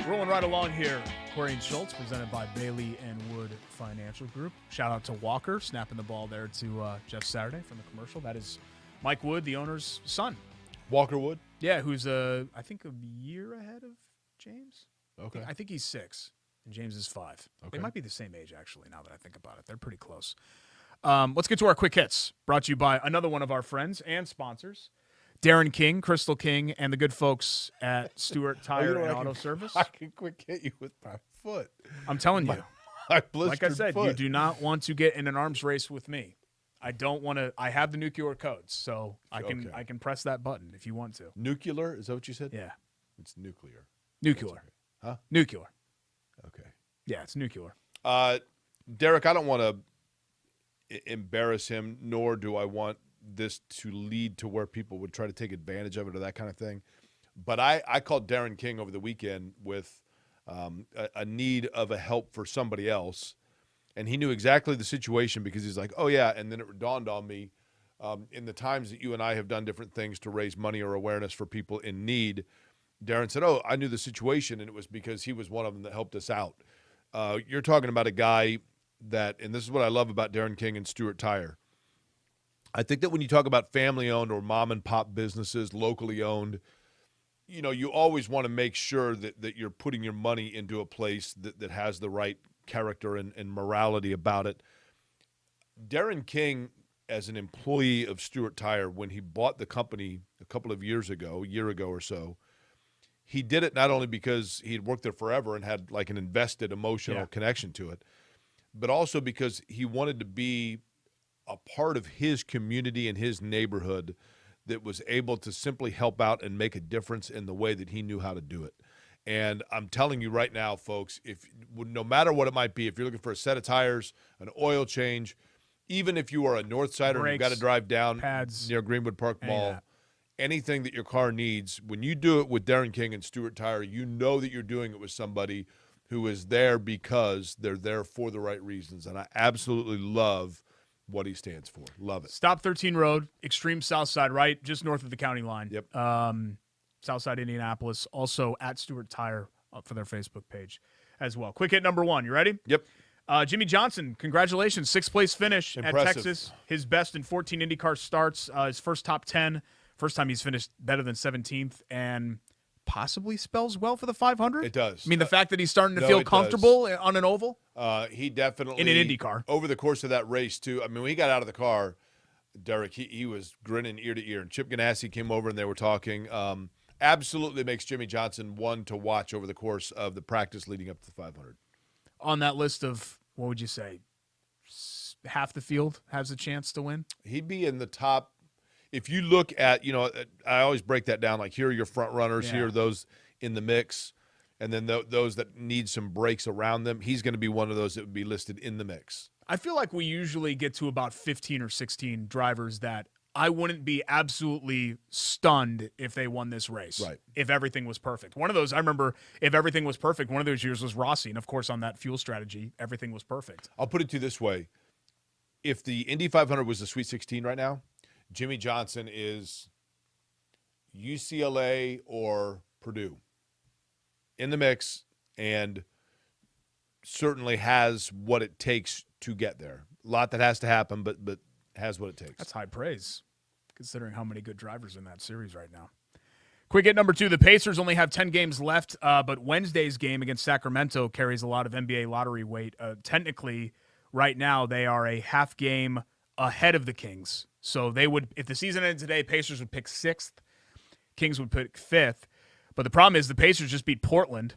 Speaker 2: Rolling right along here, Corey and Schultz, presented by Bailey & Wood Financial Group. Shout out to Walker, snapping the ball there to Jeff Saturday from the commercial. That is Mike Wood, the owner's son.
Speaker 1: Walker Wood?
Speaker 2: Yeah, who's, I think, a year ahead of James.
Speaker 1: Okay.
Speaker 2: I think he's 6, and James is 5.
Speaker 1: Okay.
Speaker 2: They might be the same age, actually, now that I think about it. They're pretty close. Let's get to our quick hits, brought to you by another one of our friends and sponsors, Darren King, Crystal King, and the good folks at Stewart Tire and Auto Service.
Speaker 1: I can quick hit you with my foot.
Speaker 2: I'm telling you.
Speaker 1: My
Speaker 2: Like I said,
Speaker 1: foot.
Speaker 2: you do not want to get in an arms race with me. I don't want to. I have the nuclear codes, so I can press that button if you want to.
Speaker 1: Nuclear? Is that what you said?
Speaker 2: Yeah.
Speaker 1: It's nuclear.
Speaker 2: Nuclear.
Speaker 1: Huh?
Speaker 2: Nuclear.
Speaker 1: Okay.
Speaker 2: Yeah, it's nuclear.
Speaker 1: Derek, I don't want to embarrass him, nor do I want this to lead to where people would try to take advantage of it or that kind of thing. But I called Darren King over the weekend with a need of a help for somebody else, and he knew exactly the situation because he's like, oh, yeah, and then it dawned on me in the times that you and I have done different things to raise money or awareness for people in need, Darren said, oh, I knew the situation, and it was because he was one of them that helped us out. You're talking about a guy that, and this is what I love about Darren King and Stewart Tire, I think that when you talk about family-owned or mom-and-pop businesses, locally owned, you know, you always want to make sure that you're putting your money into a place that has the right character and morality about it. Darren King, as an employee of Stewart Tire, when he bought the company a couple of years ago, a year ago or so, he did it not only because he had worked there forever and had like an invested emotional connection to it, but also because he wanted to be a part of his community and his neighborhood that was able to simply help out and make a difference in the way that he knew how to do it. And I'm telling you right now, folks, no matter what it might be, if you're looking for a set of tires, an oil change, even if you are a North Sider and you've got to drive down near Greenwood Park Mall, anything that your car needs, when you do it with Darren King and Stewart Tire, you know that you're doing it with somebody who is there because they're there for the right reasons. And I absolutely love what he stands for. Love it.
Speaker 2: Stop 13 Road, extreme south side, right? Just north of the county line.
Speaker 1: Yep.
Speaker 2: Southside Indianapolis, also at Stewart Tire for their Facebook page as well. Quick hit number 1. You ready?
Speaker 1: Yep.
Speaker 2: Jimmy Johnson, congratulations. 6th place finish
Speaker 1: Impressive.
Speaker 2: at Texas. His best in 14 IndyCar starts. His first top 10. First time he's finished better than 17th, and possibly spells well for the 500.
Speaker 1: It does.
Speaker 2: I mean, the fact that he's starting to feel comfortable on an oval.
Speaker 1: He definitely.
Speaker 2: In an IndyCar.
Speaker 1: Over the course of that race, too. I mean, when he got out of the car, Derek, he was grinning ear to ear. And Chip Ganassi came over and they were talking. Absolutely makes Jimmy Johnson one to watch over the course of the practice leading up to the 500.
Speaker 2: On that list of, what would you say, half the field has a chance to win?
Speaker 1: He'd be in the top. If you look at, I always break that down, like here are your front runners, here are those in the mix, and then those that need some breaks around them. He's going to be one of those that would be listed in the mix.
Speaker 2: I feel like we usually get to about 15 or 16 drivers that I wouldn't be absolutely stunned if they won this race.
Speaker 1: Right.
Speaker 2: If everything was perfect. One of those, I remember, if everything was perfect, one of those years was Rossi. And, of course, on that fuel strategy, everything was perfect.
Speaker 1: I'll put it to you this way. If the Indy 500 was the Sweet 16 right now, Jimmy Johnson is UCLA or Purdue in the mix and certainly has what it takes to get there. A lot that has to happen, but has what it takes.
Speaker 2: That's high praise, considering how many good drivers in that series right now. Quick hit number 2. The Pacers only have 10 games left, but Wednesday's game against Sacramento carries a lot of NBA lottery weight. Technically, right now, they are a half game ahead of the Kings. So they would, if the season ended today, Pacers would pick 6th, Kings would pick 5th. But the problem is the Pacers just beat Portland,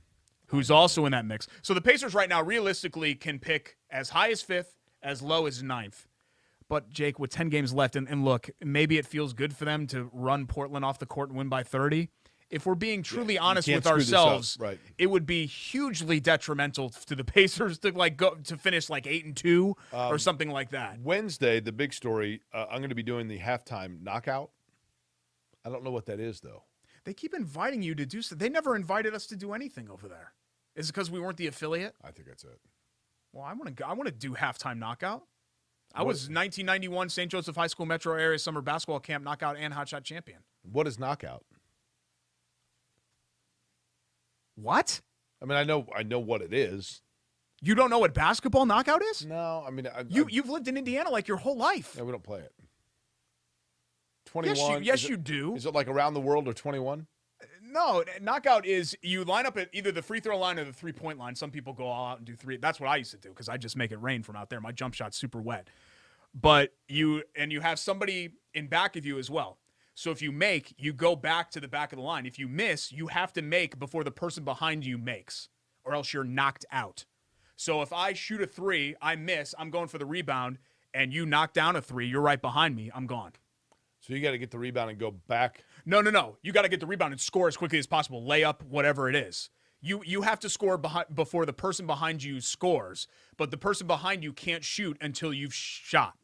Speaker 2: who's also in that mix. So the Pacers right now realistically can pick as high as 5th, as low as 9th. But, Jake, with 10 games left, and look, maybe it feels good for them to run Portland off the court and win by 30. If we're being truly honest with ourselves, it would be hugely detrimental to the Pacers to go to finish 8-2 or something like that.
Speaker 1: Wednesday, the big story, I'm going to be doing the halftime knockout. I don't know what that is, though.
Speaker 2: They keep inviting you to do so. They never invited us to do anything over there. Is it because we weren't the affiliate?
Speaker 1: I think that's it.
Speaker 2: Well, I want to do halftime knockout. I was 1991 St. Joseph High School Metro Area Summer Basketball Camp knockout and hotshot champion.
Speaker 1: What is knockout?
Speaker 2: What?
Speaker 1: I mean, I know what it is.
Speaker 2: You don't know what basketball knockout is?
Speaker 1: No, I mean,
Speaker 2: you've lived in Indiana your whole life.
Speaker 1: Yeah, we don't play it. 21.
Speaker 2: Yes, you do.
Speaker 1: Is it like around the world or 21?
Speaker 2: No, knockout is you line up at either the free throw line or the 3-point line. Some people go all out and do 3. That's what I used to do because I just make it rain from out there. My jump shot's super wet. But you have somebody in back of you as well. So if you make, you go back to the back of the line. If you miss, you have to make before the person behind you makes, or else you're knocked out. So if I shoot a 3, I miss, I'm going for the rebound, and you knock down a 3, you're right behind me, I'm gone.
Speaker 1: So you got to get the rebound and go back?
Speaker 2: No. You got to get the rebound and score as quickly as possible. Layup, whatever it is. You have to score before the person behind you scores, but the person behind you can't shoot until you've shot.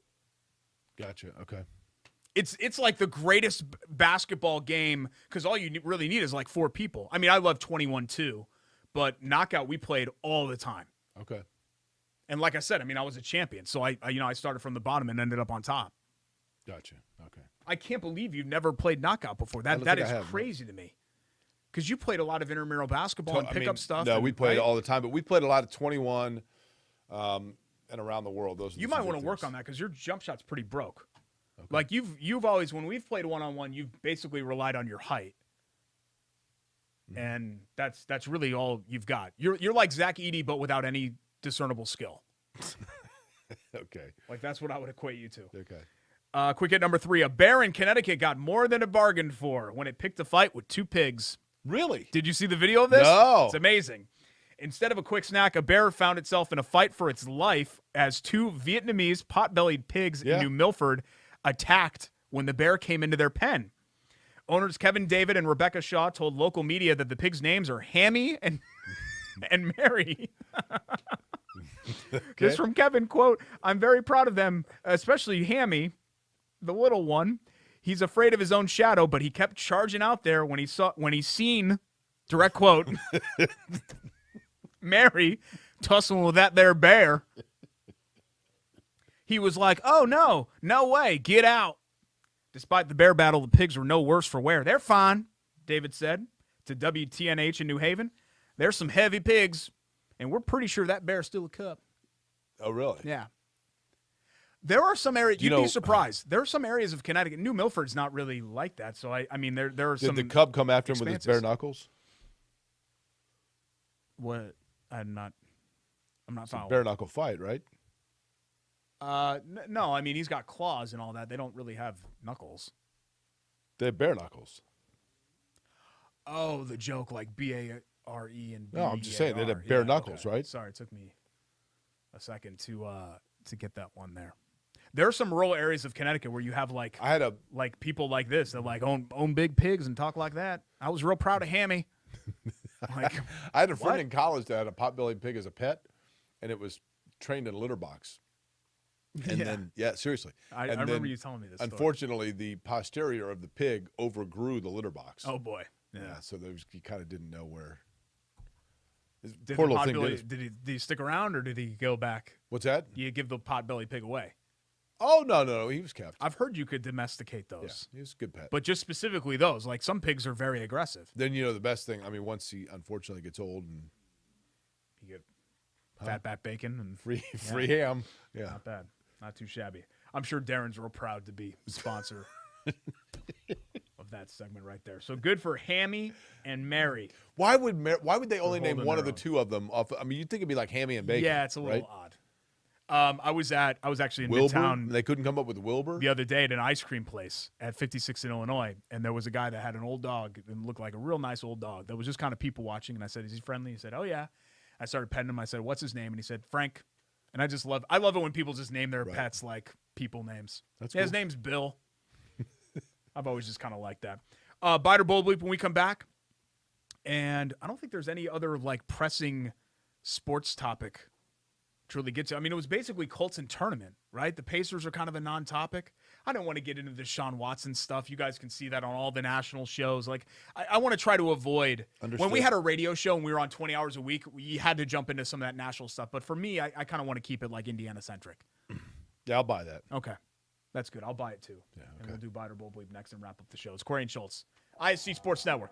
Speaker 1: Gotcha. Okay.
Speaker 2: It's like the greatest basketball game because all you really need is 4 people. I mean, I love 21 too, but knockout we played all the time.
Speaker 1: Okay.
Speaker 2: And like I said, I mean, I was a champion, so I started from the bottom and ended up on top.
Speaker 1: Gotcha. Okay.
Speaker 2: I can't believe you've never played knockout before. That is crazy to me. Because you played a lot of intramural basketball and pickup stuff.
Speaker 1: No, we played all the time, but we played a lot of 21 and around the world.
Speaker 2: You might want to work on that because your jump shot's pretty broke. Okay. You've always, when we've played one-on-one, you've basically relied on your height. Mm-hmm. And that's really all you've got. You're like Zach Edey, but without any discernible skill.
Speaker 1: Okay.
Speaker 2: Like, that's what I would equate you to.
Speaker 1: Okay.
Speaker 2: Quick hit number 3. A bear in Connecticut got more than it bargained for when it picked a fight with 2 pigs.
Speaker 1: Really?
Speaker 2: Did you see the video of this?
Speaker 1: No.
Speaker 2: It's amazing. Instead of a quick snack, a bear found itself in a fight for its life as 2 Vietnamese pot-bellied pigs in New Milford attacked when the bear came into their pen. Owners Kevin David and Rebecca Shaw told local media that the pigs' names are Hammy and Mary. This from Kevin, quote, "I'm very proud of them, especially Hammy, the little one. He's afraid of his own shadow, but he kept charging out there when he seen, direct quote, Mary tussling with that there bear. He was like, oh, no way, get out. Despite the bear battle, the pigs were no worse for wear. They're fine, David said to WTNH in New Haven. There's some heavy pigs, and we're pretty sure that bear's still a cub.
Speaker 1: Oh, really?
Speaker 2: Yeah. There are some areas, you'd be surprised. There are some areas of Connecticut. New Milford's not really like that. So, I mean, there are some.
Speaker 1: Did the cub come after him with his bare knuckles?
Speaker 2: What? I'm not following.
Speaker 1: Bare knuckle fight, right?
Speaker 2: No, I mean, he's got claws and all that. They don't really have knuckles.
Speaker 1: They have bare knuckles.
Speaker 2: Oh, the joke, like B-A-R-E and B-E-A-R.
Speaker 1: No, I'm just saying, they have bare knuckles, right?
Speaker 2: Sorry, it took me a second to get that one there. There are some rural areas of Connecticut where you have like people like this that like own big pigs and talk like that. I was real proud of Hammy.
Speaker 1: I had a friend in college that had a pot-bellied pig as a pet, and it was trained in a litter box. And then, seriously.
Speaker 2: I remember you telling me this story.
Speaker 1: Unfortunately, the posterior of the pig overgrew the litter box.
Speaker 2: Oh, boy.
Speaker 1: Yeah, so he kind of didn't know where.
Speaker 2: Did he stick around or did he go back?
Speaker 1: What's that?
Speaker 2: You give the pot-bellied pig away?
Speaker 1: Oh, no, he was kept.
Speaker 2: I've heard you could domesticate those.
Speaker 1: Yeah, he was a good pet.
Speaker 2: But just specifically those. Like, some pigs are very aggressive.
Speaker 1: Then, the best thing, I mean, once he unfortunately gets old and
Speaker 2: you get fat back bacon and
Speaker 1: free ham. Yeah.
Speaker 2: Not bad. Not too shabby. I'm sure Darren's real proud to be the sponsor of that segment right there. So good for Hammy and Mary.
Speaker 1: Why would they only name one of the two of them off? I mean, you'd think it'd be like Hammy and Bacon.
Speaker 2: Yeah, it's a little odd. I was actually in
Speaker 1: Wilbur?
Speaker 2: Midtown.
Speaker 1: They couldn't come up with Wilbur?
Speaker 2: The other day at an ice cream place at 56 in Illinois, and there was a guy that had an old dog and looked like a real nice old dog that was just kind of people watching. And I said, "Is he friendly?" He said, "Oh yeah." I started petting him. I said, "What's his name?" And he said, "Frank." And I love it when people just name their pets like people names.
Speaker 1: That's
Speaker 2: cool. His name's Bill. I've always just kind of liked that. Bite or Bold Bleep when we come back. And I don't think there's any other like pressing sports topic to really get to. I mean, it was basically Colts and tournament, right? The Pacers are kind of a non-topic. I don't want to get into the Sean Watson stuff. You guys can see that on all the national shows. Like, I want to try to avoid.
Speaker 1: Understood.
Speaker 2: When we had a radio show and we were on 20 hours a week, we had to jump into some of that national stuff. But for me, I kind of want to keep it like Indiana-centric.
Speaker 1: Yeah, I'll buy that.
Speaker 2: Okay. That's good. I'll buy it too.
Speaker 1: Yeah, okay.
Speaker 2: And we'll do Bite or Bold Bleep next and wrap up the show. It's Corey and Schultz, ISC Sports Network.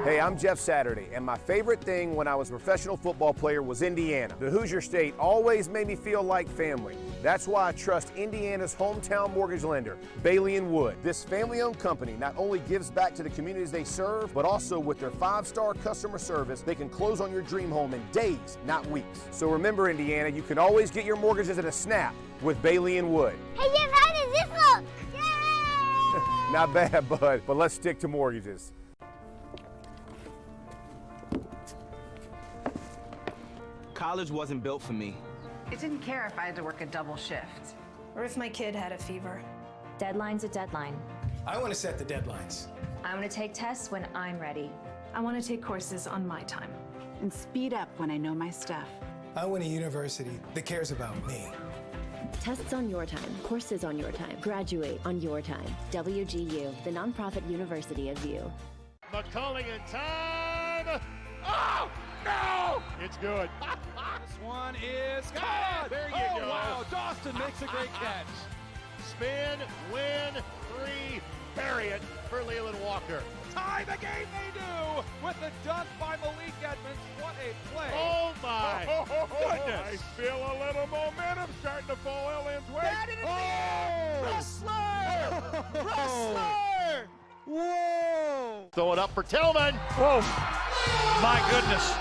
Speaker 3: Hey, I'm Jeff Saturday, and my favorite thing when I was a professional football player was Indiana. The Hoosier State always made me feel like family. That's why I trust Indiana's hometown mortgage lender, Bailey & Wood. This family-owned company not only gives back to the communities they serve, but also with their 5-star customer service, they can close on your dream home in days, not weeks. So remember, Indiana, you can always get your mortgages at a snap with Bailey & Wood.
Speaker 4: Hey, Jeff, how does this look? Yay!
Speaker 3: Not bad, bud, but let's stick to mortgages.
Speaker 13: College wasn't built for me.
Speaker 7: I didn't care if I had to work a double shift.
Speaker 8: Or if my kid had a fever.
Speaker 9: Deadline's a deadline.
Speaker 10: I want to set the deadlines.
Speaker 9: I want to take tests when I'm ready.
Speaker 8: I want to take courses on my time.
Speaker 7: And speed up when I know my stuff.
Speaker 10: I want a university that cares about me.
Speaker 11: Tests on your time, courses on your time, graduate on your time. WGU, the nonprofit university of you.
Speaker 6: McCulling in time. Oh, no! It's good.
Speaker 12: This one is good.
Speaker 6: There you
Speaker 12: go.
Speaker 6: go.
Speaker 12: Wow, Dawson makes a great catch.
Speaker 6: Spin, win, 3, bury it for Leland Walker.
Speaker 12: Tie the game they do with the dunk by Malik Edmonds. What a play.
Speaker 6: Oh, my.
Speaker 12: I feel a little momentum starting to fall Ellen's way.
Speaker 6: Wrestler! Wrestler!
Speaker 12: Whoa!
Speaker 6: Throw it up for Tillman.
Speaker 12: Whoa!
Speaker 6: My goodness.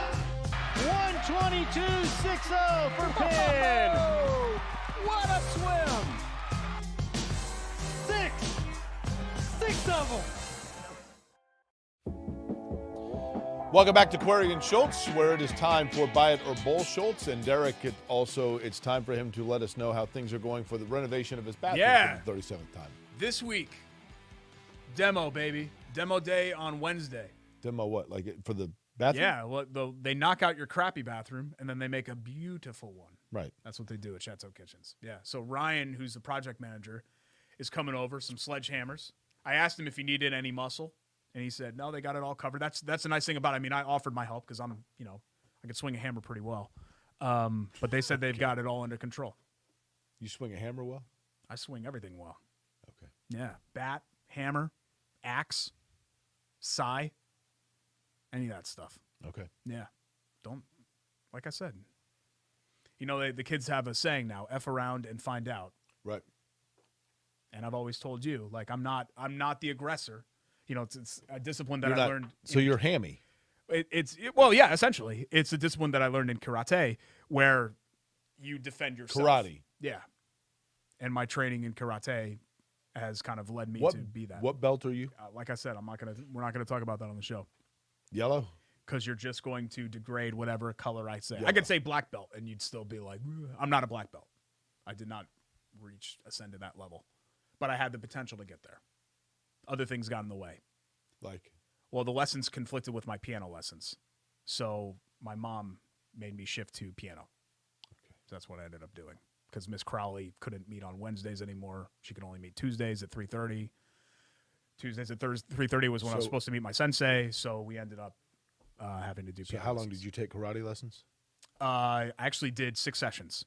Speaker 6: 122.60 for Penn.
Speaker 12: What a swim! Six of them.
Speaker 1: Welcome back to Query and Schultz, where it is time for Buy It or Bull Schultz. And Derek, it's time for him to let us know how things are going for the renovation of his bathroom for the 37th time.
Speaker 2: This week, demo, baby. Demo day on Wednesday.
Speaker 1: Demo what? Like for the bathroom?
Speaker 2: Yeah, well, they knock out your crappy bathroom, and then they make a beautiful one.
Speaker 1: Right.
Speaker 2: That's what they do at Chateau Kitchens. Yeah, so Ryan, who's the project manager, is coming over, some sledgehammers. I asked him if he needed any muscle. And he said, no, they got it all covered. That's the nice thing about it. I mean, I offered my help because I could swing a hammer pretty well. But they said they've got it all under control.
Speaker 1: You swing a hammer well?
Speaker 2: I swing everything well.
Speaker 1: Okay.
Speaker 2: Yeah. Bat, hammer, axe, sai, any of that stuff.
Speaker 1: Okay.
Speaker 2: Yeah. Like I said, the kids have a saying now, F around and find out.
Speaker 1: Right.
Speaker 2: And I've always told you, like, I'm not the aggressor. It's a discipline that I learned.
Speaker 1: So you're hammy.
Speaker 2: Yeah, essentially. It's a discipline that I learned in karate where you defend yourself.
Speaker 1: Karate.
Speaker 2: Yeah. And my training in karate has kind of led me to be that.
Speaker 1: What belt are you?
Speaker 2: Like I said, we're not going to talk about that on the show.
Speaker 1: Yellow?
Speaker 2: Because you're just going to degrade whatever color I say.
Speaker 1: Yellow.
Speaker 2: I could say black belt and you'd still be like, I'm not a black belt. I did not ascend to that level. But I had the potential to get there. Other things got in the way.
Speaker 1: Like?
Speaker 2: Well, the lessons conflicted with my piano lessons. So my mom made me shift to piano. Okay. So that's what I ended up doing. Because Miss Crowley couldn't meet on Wednesdays anymore. She could only meet Tuesdays at 3:30. Tuesdays at 3:30 was when I was supposed to meet my sensei. So we ended up having to do piano
Speaker 1: how long
Speaker 2: lessons.
Speaker 1: did you take karate lessons?
Speaker 2: I actually did 6 sessions.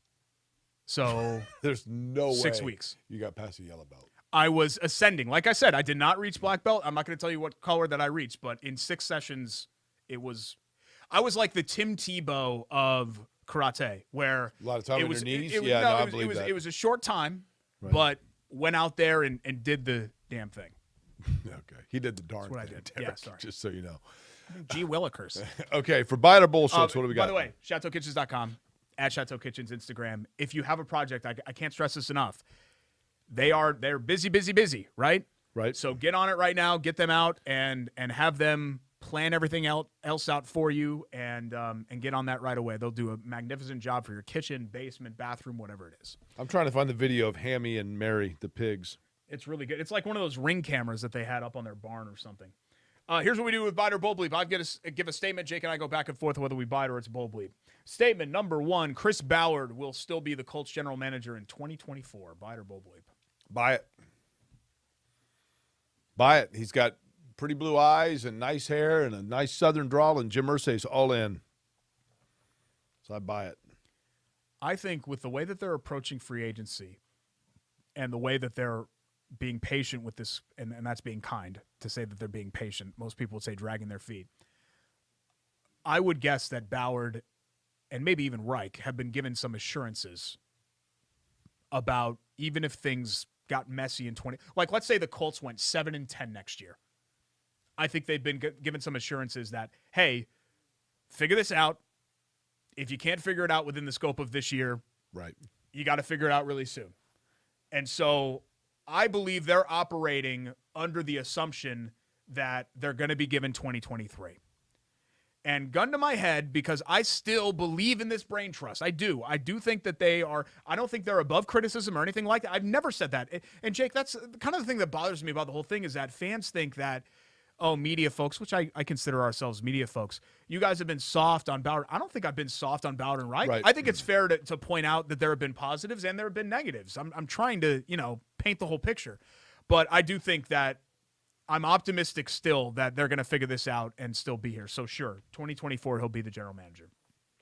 Speaker 2: So
Speaker 1: there's no way
Speaker 2: 6 weeks.
Speaker 1: You got past a yellow belt.
Speaker 2: I was ascending. Like I said, I did not reach black belt. I'm not going to tell you what color that I reached, but in 6 sessions, I was like the Tim Tebow of karate, where
Speaker 1: a lot of time on your knees.
Speaker 2: I believe that. It was a short time,
Speaker 1: right.
Speaker 2: But went out there and did the damn thing.
Speaker 1: Okay, he did the darn thing.
Speaker 2: That's what I did.
Speaker 1: Derek,
Speaker 2: Yeah, sorry.
Speaker 1: Just so you know.
Speaker 2: Gee willikers.
Speaker 1: Okay, for Buy It or Bull Schultz, what do we got?
Speaker 2: By the way, ChateauKitchens.com, at Chateau Kitchens Instagram. If you have a project, I can't stress this enough. They're busy, right?
Speaker 1: Right.
Speaker 2: So get on it right now, get them out, and have them plan everything else out for you, and get on that right away. They'll do a magnificent job for your kitchen, basement, bathroom, whatever it is.
Speaker 1: I'm trying to find the video of Hammy and Mary, the pigs.
Speaker 2: It's really good. It's like one of those Ring cameras that they had up on their barn or something. Here's what we do with Buy It or Bull Bleep. I'll give a statement. Jake and I go back and forth whether we buy it or it's Bull Bleep. Statement number 1, Chris Ballard will still be the Colts general manager in 2024. Buy it or Bull Bleep?
Speaker 1: Buy it. Buy it. He's got pretty blue eyes and nice hair and a nice southern drawl, and Jim Irsay's all in. So I buy it.
Speaker 2: I think with the way that they're approaching free agency and the way that they're being patient with this, and that's being kind to say that they're being patient. Most people would say dragging their feet. I would guess that Ballard and maybe even Reich have been given some assurances about even if things got messy in 20, like let's say the Colts went 7-10 next year. I think they've been given some assurances that, hey, figure this out. If you can't figure it out within the scope of this year,
Speaker 1: right,
Speaker 2: you got to figure it out really soon. And so I believe they're operating under the assumption that they're going to be given 2023. And gun to my head, because I still believe in this brain trust. I do. I do think that they are. I don't think they're above criticism or anything like that. I've never said that. And Jake, that's kind of the thing that bothers me about the whole thing is that fans think that, oh, media folks, which I consider ourselves media folks, you guys have been soft on Ballard. I don't think I've been soft on Ballard and Reich.
Speaker 1: Right.
Speaker 2: I think it's fair to point out that there have been positives and there have been negatives. I'm trying to, paint the whole picture. But I do think that I'm optimistic still that they're going to figure this out and still be here. So sure, 2024, he'll be the general manager.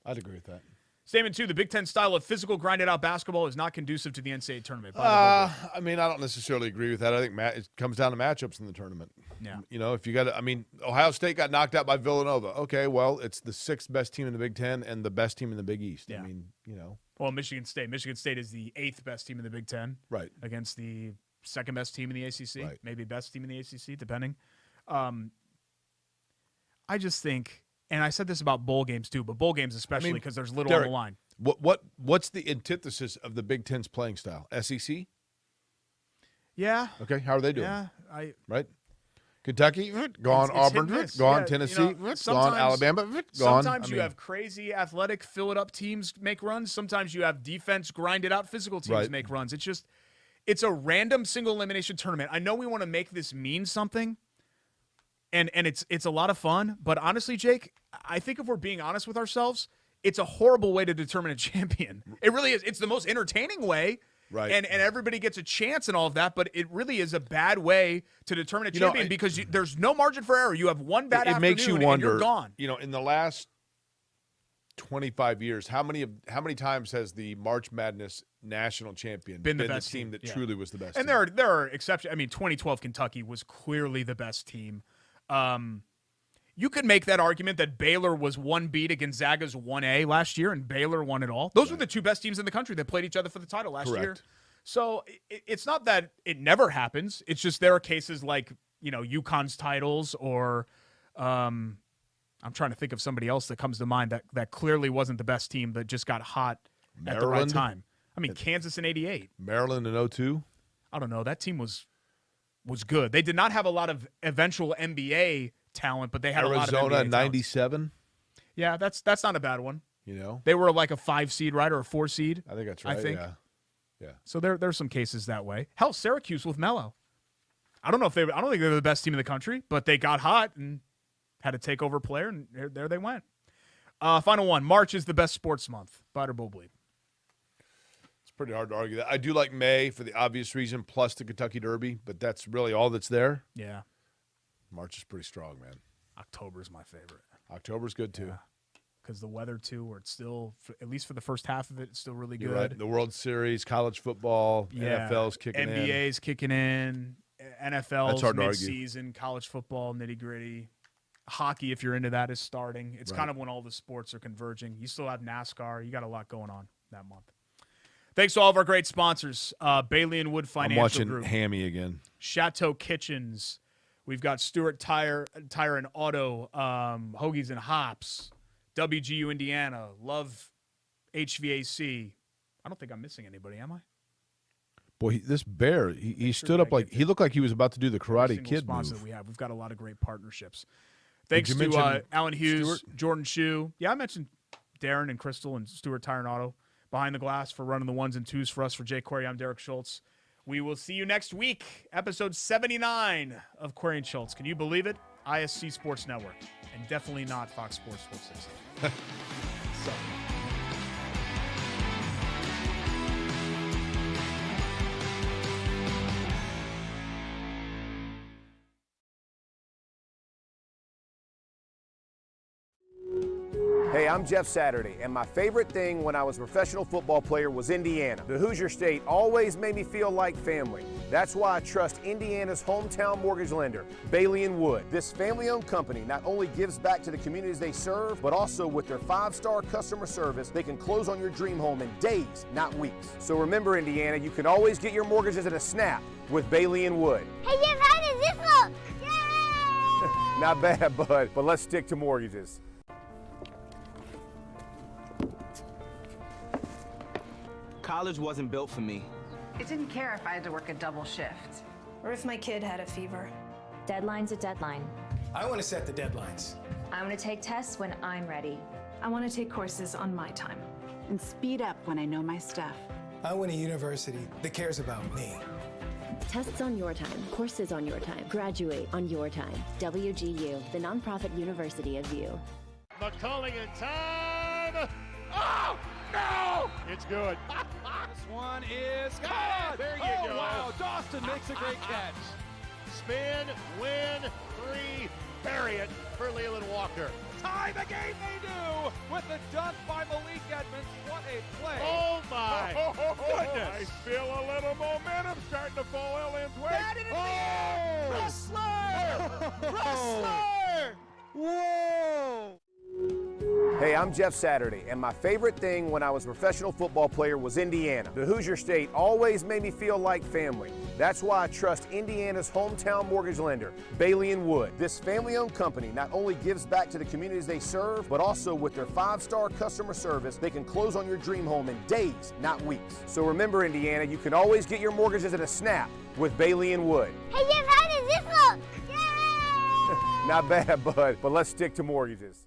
Speaker 1: I'd agree with that.
Speaker 2: Statement 2, the Big Ten style of physical, grinded-out basketball is not conducive to the NCAA tournament.
Speaker 1: I mean, I don't necessarily agree with that. I think it comes down to matchups in the tournament.
Speaker 2: Yeah.
Speaker 1: You know, if you got to, I mean, Ohio State got knocked out by Villanova. Okay, well, it's the 6th best team in the Big Ten and the best team in the Big East.
Speaker 2: Yeah.
Speaker 1: I mean, you know.
Speaker 2: Well, Michigan State. Michigan State is the 8th best team in the Big Ten.
Speaker 1: Right.
Speaker 2: Against the 2nd best team in the ACC.
Speaker 1: Right.
Speaker 2: Maybe best team in the ACC, depending. I just think, and I said this about bowl games too, but bowl games especially because there's little
Speaker 1: Derek,
Speaker 2: on the line.
Speaker 1: What's the antithesis of the Big Ten's playing style? SEC?
Speaker 2: Yeah.
Speaker 1: Okay, how are they doing?
Speaker 2: Yeah.
Speaker 1: Right? Kentucky, gone. Auburn, gone. Tennessee, gone. Alabama, gone.
Speaker 2: Sometimes you have crazy athletic, fill-it-up teams make runs. Sometimes you have defense, grinded-out physical teams make runs. It's a random single elimination tournament. I know we want to make this mean something, and it's a lot of fun. But honestly, Jake, I think if we're being honest with ourselves, it's a horrible way to determine a champion. It really is. It's the most entertaining way.
Speaker 1: Right.
Speaker 2: And everybody gets a chance and all of that, but it really is a bad way to determine a champion because there's no margin for error. You have one bad afternoon
Speaker 1: makes you wonder,
Speaker 2: and you're gone.
Speaker 1: You know, in the last 25 years, how many times has the March Madness national champion
Speaker 2: been the best
Speaker 1: team that
Speaker 2: yeah.
Speaker 1: truly was the best
Speaker 2: and
Speaker 1: team?
Speaker 2: There are exceptions. I mean, 2012 Kentucky was clearly the best team. You could make that argument that Baylor was 1B to Gonzaga's 1A last year, and Baylor won it all. Those were the two best teams in the country that played each other for the title last year. So it's not that it never happens. It's just there are cases like, you know, UConn's titles or I'm trying to think of somebody else that comes to mind that clearly wasn't the best team that just got hot at the right time. I mean, Kansas in 88.
Speaker 1: Maryland in 02.
Speaker 2: I don't know. That team was good. They did not have a lot of eventual NBA talent, but they had a lot of NBA
Speaker 1: Arizona 97.
Speaker 2: Yeah, that's not a bad one.
Speaker 1: You know,
Speaker 2: they were like a 5 seed, right, or a 4 seed.
Speaker 1: I think that's right.
Speaker 2: I think.
Speaker 1: Yeah.
Speaker 2: So there's some cases that way. Hell, Syracuse with Melo. I don't think they were the best team in the country, but they got hot and had a takeover player, and there they went. Final one. March is the best sports month. Buy or bull bleed.
Speaker 1: It's pretty hard to argue that. I do like May for the obvious reason, plus the Kentucky Derby, but that's really all that's there.
Speaker 2: Yeah.
Speaker 1: March is pretty strong, man.
Speaker 2: October's my favorite.
Speaker 1: October's good too.
Speaker 2: Because the weather too, where it's still, at least for the first half of it, it's still really good.
Speaker 1: You're right. The World Series, college football, NFL's kicking in.
Speaker 2: NBA's kicking in. NFL's
Speaker 1: hard to
Speaker 2: mid-season, college football, nitty-gritty. Hockey, if you're into that, is starting. It's kind of when all the sports are converging. You still have NASCAR. You got a lot going on that month. Thanks to all of our great sponsors. Bailey & Wood Financial Group.
Speaker 1: I'm watching Hammy again.
Speaker 2: Chateau Kitchens. We've got Stewart Tire and Auto, Hoagies and Hops, WGU Indiana, Love HVAC. I don't think I'm missing anybody, am I?
Speaker 1: Boy, this bear, he stood up like he looked like he was about to do the Karate Kid move.
Speaker 2: That we have. We've got a lot of great partnerships. Thanks to Alan Hughes,
Speaker 1: Stewart?
Speaker 2: Jordan Shue. Yeah, I mentioned Darren and Crystal and Stewart Tire and Auto. Behind the Glass for running the ones and twos for us. For Jay Query, I'm Derek Schultz. We will see you next week, episode 79 of Query and Schultz. Can you believe it? ISC Sports Network, and definitely not Fox Sports 460. So.
Speaker 3: Hey, I'm Jeff Saturday, and my favorite thing when I was a professional football player was Indiana. The Hoosier State always made me feel like family. That's why I trust Indiana's hometown mortgage lender, Bailey & Wood. This family-owned company not only gives back to the communities they serve, but also with their 5-star customer service, they can close on your dream home in days, not weeks. So remember, Indiana, you can always get your mortgages at a snap with Bailey & Wood.
Speaker 4: Hey, Jeff, how does this look? Yay!
Speaker 3: Not bad, bud, but let's stick to mortgages.
Speaker 13: College wasn't built for me.
Speaker 7: I didn't care if I had to work a double shift.
Speaker 8: Or if my kid had a fever.
Speaker 9: Deadline's a deadline.
Speaker 10: I want to set the deadlines.
Speaker 9: I want to take tests when I'm ready.
Speaker 8: I want to take courses on my time.
Speaker 7: And speed up when I know my stuff.
Speaker 10: I want a university that cares about me.
Speaker 11: Tests on your time, courses on your time, graduate on your time. WGU, the nonprofit university of you.
Speaker 6: McCulling in time. Oh, no! It's good.
Speaker 12: This one is
Speaker 6: God, there you go.
Speaker 12: Wow, Dawson makes a great catch.
Speaker 6: Spin, win, 3, bury it for Leland Walker.
Speaker 12: Tie the game they do with the dunk by Malik Edmonds. a play.
Speaker 6: Oh, my goodness.
Speaker 12: I feel a little momentum starting to fall Ellen's way.
Speaker 6: That is Wrestler! Wrestler!
Speaker 3: Whoa! Hey, I'm Jeff Saturday, and my favorite thing when I was a professional football player was Indiana. The Hoosier State always made me feel like family. That's why I trust Indiana's hometown mortgage lender, Bailey & Wood. This family-owned company not only gives back to the communities they serve, but also with their 5-star customer service, they can close on your dream home in days, not weeks. So remember, Indiana, you can always get your mortgages at a snap with Bailey & Wood.
Speaker 4: Hey, Jeff, how does this look? Yay!
Speaker 3: Not bad, bud, but let's stick to mortgages.